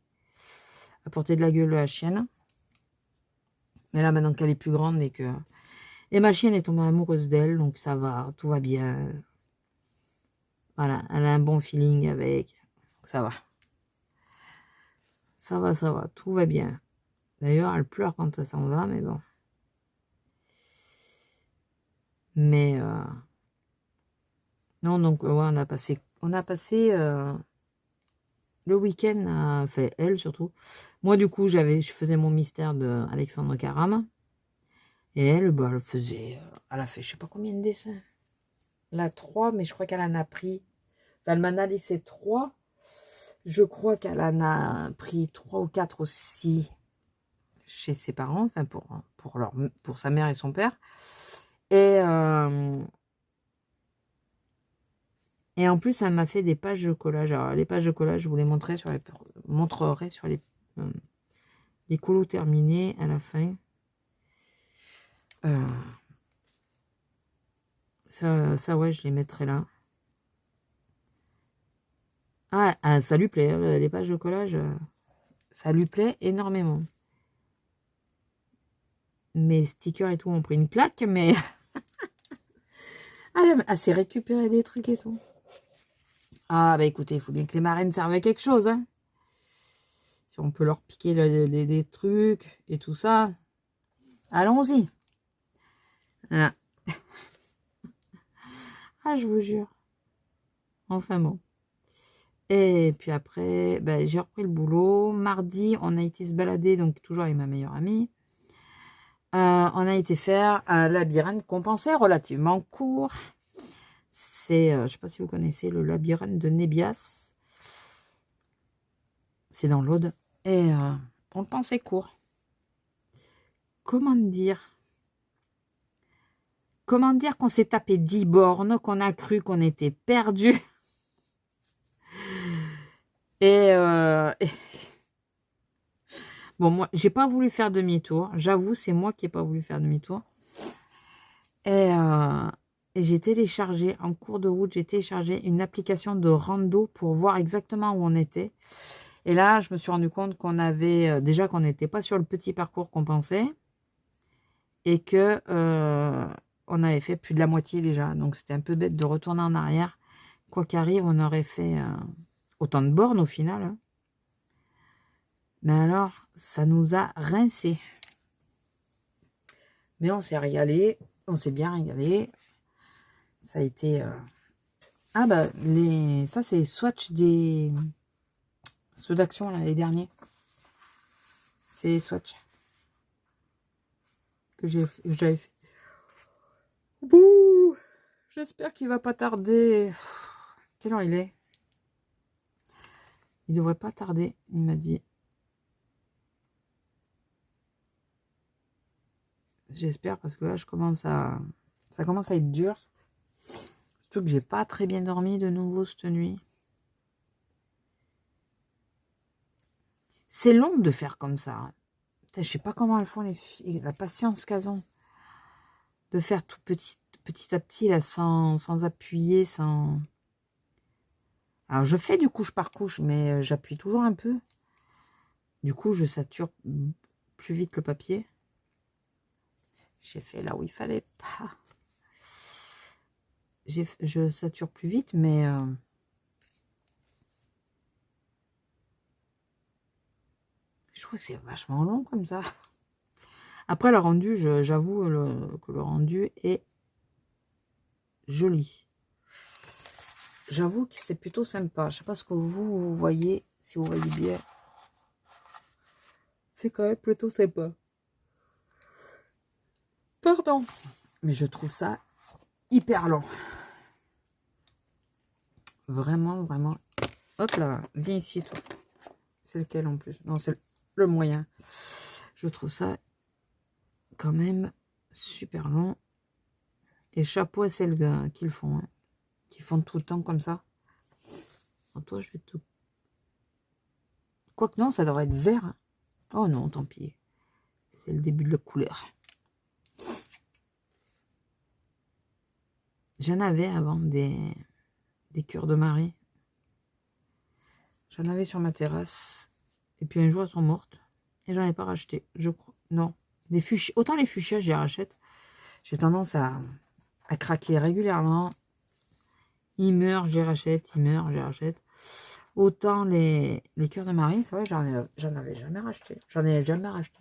de la gueule de la chienne. Mais là, maintenant qu'elle est plus grande et que... Et ma chienne est tombée amoureuse d'elle, donc ça va, tout va bien. Voilà, elle a un bon feeling avec. Ça va. Ça va, tout va bien. D'ailleurs, elle pleure quand ça s'en va, mais bon. Mais non, donc ouais, on a passé le week-end, enfin elle surtout. Moi du coup, je faisais mon mystère de Alexandre Caram et elle, bah, elle a fait je sais pas combien de dessins. Elle a 3, mais je crois qu'elle en a pris. Enfin, elle m'en a laissé 3. Je crois qu'elle en a pris 3 ou 4 aussi chez ses parents, enfin pour sa mère et son père. Et en plus, elle m'a fait des pages de collage. Alors, les pages de collage, je vous les montrerai sur les colos terminés à la fin. Ça, ouais, je les mettrai là. Ah, ça lui plaît, hein, les pages de collage, ça lui plaît énormément. Mes stickers et tout ont pris une claque, mais elle s'est récupérée des trucs et tout. Ah, bah écoutez, il faut bien que les marraines servent à quelque chose. Hein. Si on peut leur piquer des trucs et tout ça, allons-y. Voilà. Ah, je vous jure. Enfin bon. Et puis après, ben, j'ai repris le boulot. Mardi, on a été se balader, donc toujours avec ma meilleure amie. On a été faire un labyrinthe compensé relativement court. C'est, je ne sais pas si vous connaissez, le labyrinthe de Nébias. C'est dans l'Aude. Et on le pensait court. Comment dire qu'on s'est tapé 10 bornes, qu'on a cru qu'on était perdu. Et bon, moi, j'ai pas voulu faire demi-tour. J'avoue, c'est moi qui n'ai pas voulu faire demi-tour. Et j'ai téléchargé, en cours de route, j'ai téléchargé une application de rando pour voir exactement où on était. Et là, je me suis rendu compte qu'on avait, déjà qu'on n'était pas sur le petit parcours qu'on pensait. Et que on avait fait plus de la moitié déjà. Donc, c'était un peu bête de retourner en arrière. Quoi qu'arrive, on aurait fait autant de bornes au final. Hein. Mais alors, ça nous a rincé. Mais on s'est régalé. On s'est bien régalé. Ça a été... Ah bah, ça c'est les swatchs des... Ceux d'action, là, les derniers. C'est les swatchs que j'avais fait. Bouh! J'espère qu'il va pas tarder. Quelle heure il est? Il devrait pas tarder, il m'a dit. J'espère parce que là, ça commence à être dur. Surtout que j'ai pas très bien dormi de nouveau cette nuit. C'est long de faire comme ça. Putain, je sais pas comment elles font les filles, la patience qu'elles ont de faire tout petit à petit là, sans appuyer, sans. Alors je fais du couche par couche, mais j'appuie toujours un peu. Du coup, je sature plus vite le papier. J'ai fait là où il fallait pas. Je sature plus vite, mais je trouve que c'est vachement long comme ça. Après, le rendu, j'avoue que le rendu est joli. J'avoue que c'est plutôt sympa. Je sais pas ce que vous voyez, si vous voyez bien. C'est quand même plutôt sympa. Pardon. Mais je trouve ça hyper long. Vraiment, vraiment. Hop là, viens ici, toi. C'est lequel en plus? Non, c'est le moyen. Je trouve ça quand même super long. Et chapeau à celles qui le font. Hein, qui font tout le temps comme ça. En toi, je vais tout... Quoique non, ça devrait être vert. Hein. Oh non, tant pis. C'est le début de la couleur. J'en avais avant des cœurs de marée. J'en avais sur ma terrasse. Et puis un jour, elles sont mortes. Et j'en ai pas racheté. Je crois. Non. Des fuchsias. Autant les fuchsias, j'y rachète. J'ai tendance à craquer régulièrement. Ils meurent, j'y rachète. Ils meurent, j'y rachète. Autant les cœurs de marée, c'est vrai, j'en avais jamais racheté. J'en ai jamais racheté.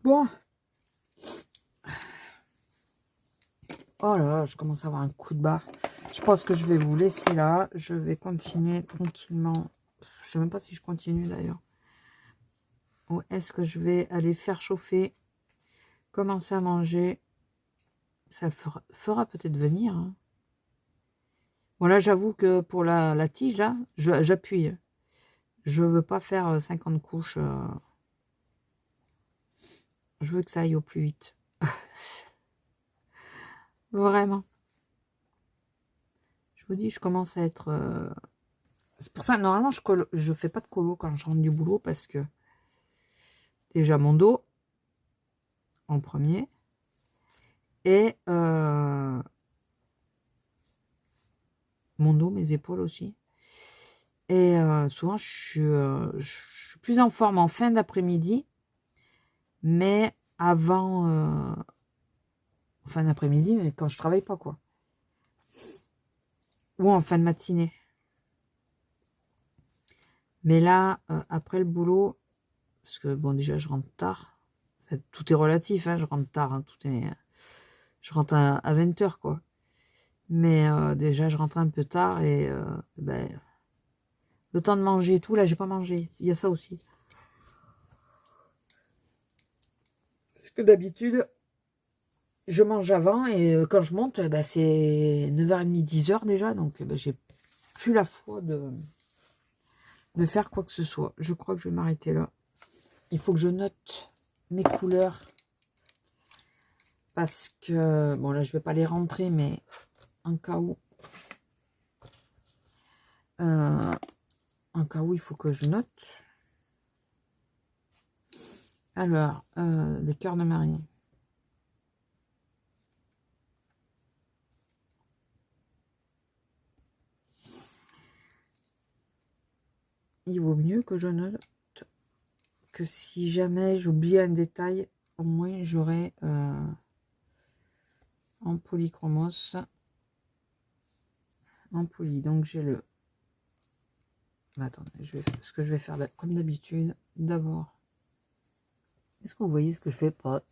Bon. Oh là, je commence à avoir un coup de barre. Je pense que je vais vous laisser là. Je vais continuer tranquillement. Je sais même pas si je continue d'ailleurs. Ou est-ce que je vais aller faire chauffer, commencer à manger? Ça fera peut-être venir. Hein. Bon là, j'avoue que pour la tige, là, j'appuie. Je veux pas faire 50 couches. Je veux que ça aille au plus vite. Vraiment. Je vous dis, je commence à être... C'est pour ça, normalement, je fais pas de colo quand je rentre du boulot parce que déjà mon dos en premier et mon dos, mes épaules aussi. Et souvent, je suis plus en forme en fin d'après-midi, mais avant... en fin d'après-midi, mais quand je travaille pas, quoi. Ou en fin de matinée. Mais là, après le boulot, parce que bon, déjà, je rentre tard. En fait, tout est relatif, hein, je rentre tard. Hein, je rentre à 20h, quoi. Mais déjà, je rentre un peu tard et ben, le temps de manger et tout, là, j'ai pas mangé. Il y a ça aussi. Parce que d'habitude, je mange avant et quand je monte, ben, c'est 9h30, 10h déjà. Donc, ben, j'ai plus la foi de faire quoi que ce soit. Je crois que je vais m'arrêter là. Il faut que je note mes couleurs. Parce que, bon là je vais pas les rentrer, mais en cas où. En cas où il faut que je note. Alors, les cœurs de Marie. Il vaut mieux que je note que si jamais j'oublie un détail, au moins j'aurai en polychromos. En poly. Donc j'ai le... Attendez, ce que je vais faire comme d'habitude, d'abord. Est-ce que vous voyez ce que je fais? Pas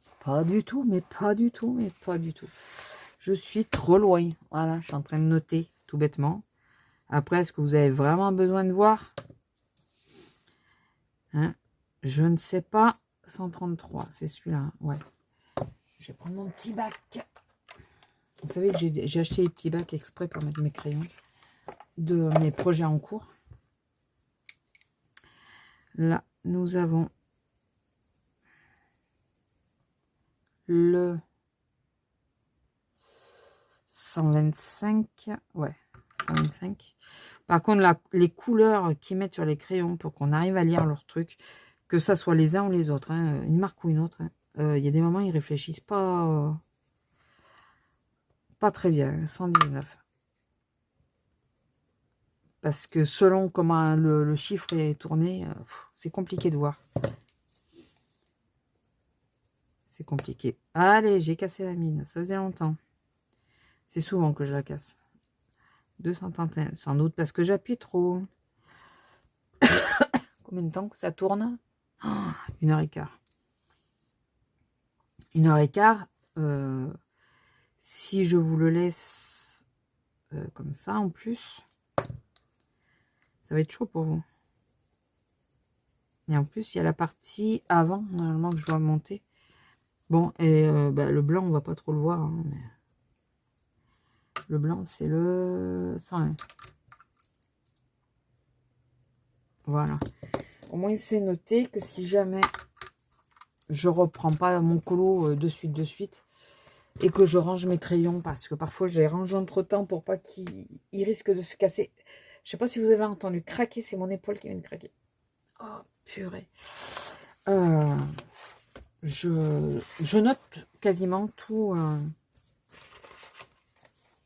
du tout, mais pas du tout, mais pas du tout. Je suis trop loin. Voilà, je suis en train de noter, tout bêtement. Après, est-ce que vous avez vraiment besoin de voir? Hein? Je ne sais pas. 133, c'est celui-là. Ouais. Je vais prendre mon petit bac. Vous savez que j'ai acheté les petits bacs exprès pour mettre mes crayons de mes projets en cours. Là, nous avons le 125. Ouais, 125. Par contre, les couleurs qu'ils mettent sur les crayons pour qu'on arrive à lire leurs trucs, que ça soit les uns ou les autres, hein, une marque ou une autre, il y a des moments ils réfléchissent pas très bien. 119. Parce que selon comment le chiffre est tourné, c'est compliqué de voir. C'est compliqué. Allez, j'ai cassé la mine. Ça faisait longtemps. C'est souvent que je la casse. 231. Sans doute parce que j'appuie trop. Combien de temps que ça tourne? 1h15. 1h15. Si je vous le laisse comme ça en plus, ça va être chaud pour vous. Et en plus, il y a la partie avant, normalement, que je dois monter. Bon, et bah, le blanc, on va pas trop le voir. Hein, mais... Le blanc, c'est le 101. Voilà. Au moins, c'est noté que si jamais je reprends pas mon colo de suite, et que je range mes crayons, parce que parfois, je les range entre temps pour pas qu'ils risquent de se casser. Je sais pas si vous avez entendu craquer, c'est mon épaule qui vient de craquer. Oh, purée. Je note quasiment tout.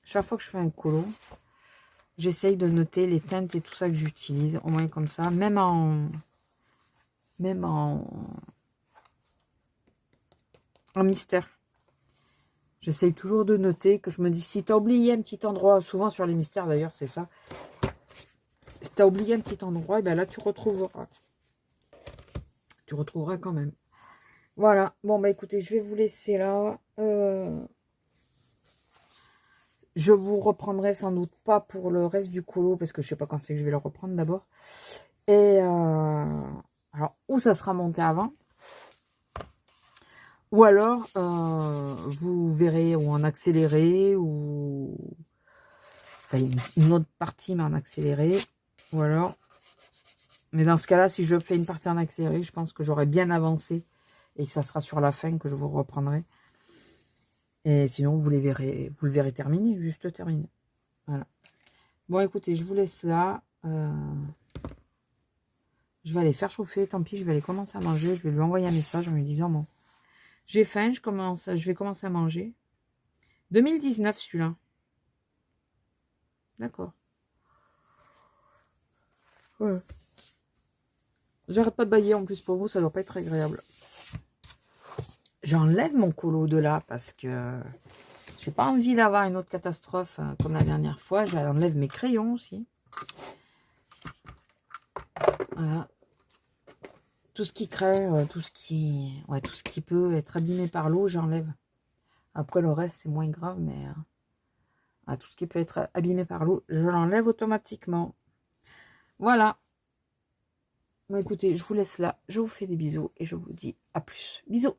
Chaque fois que je fais un colo, j'essaye de noter les teintes et tout ça que j'utilise, au moins comme ça, même en mystère. J'essaye toujours de noter, que je me dis, si tu as oublié un petit endroit, souvent sur les mystères d'ailleurs, c'est ça. Si tu as oublié un petit endroit, et ben là tu retrouveras. Tu retrouveras quand même. Voilà. Bon, bah écoutez, je vais vous laisser là. Je vous reprendrai sans doute pas pour le reste du colo, parce que je sais pas quand c'est que je vais le reprendre d'abord. Et alors, ou ça sera monté avant, ou alors vous verrez, ou en accéléré, ou enfin, une autre partie, mais en accéléré. Ou alors, mais dans ce cas-là, si je fais une partie en accéléré, je pense que j'aurai bien avancé et que ça sera sur la fin que je vous reprendrai. Et sinon, vous le verrez terminé, juste terminé. Voilà. Bon, écoutez, je vous laisse là. Je vais aller faire chauffer, tant pis, je vais aller commencer à manger. Je vais lui envoyer un message en lui disant, bon, j'ai faim, je vais commencer à manger. 2019, celui-là. D'accord. Ouais. J'arrête pas de bailler en plus pour vous, ça doit pas être agréable. J'enlève mon colo de là parce que j'ai pas envie d'avoir une autre catastrophe comme la dernière fois. J'enlève mes crayons aussi. Voilà. Tout ce qui crée, tout ce qui peut être abîmé par l'eau, j'enlève. Après le reste, c'est moins grave, mais tout ce qui peut être abîmé par l'eau, je l'enlève automatiquement. Voilà. Bon, écoutez, je vous laisse là. Je vous fais des bisous et je vous dis à plus. Bisous.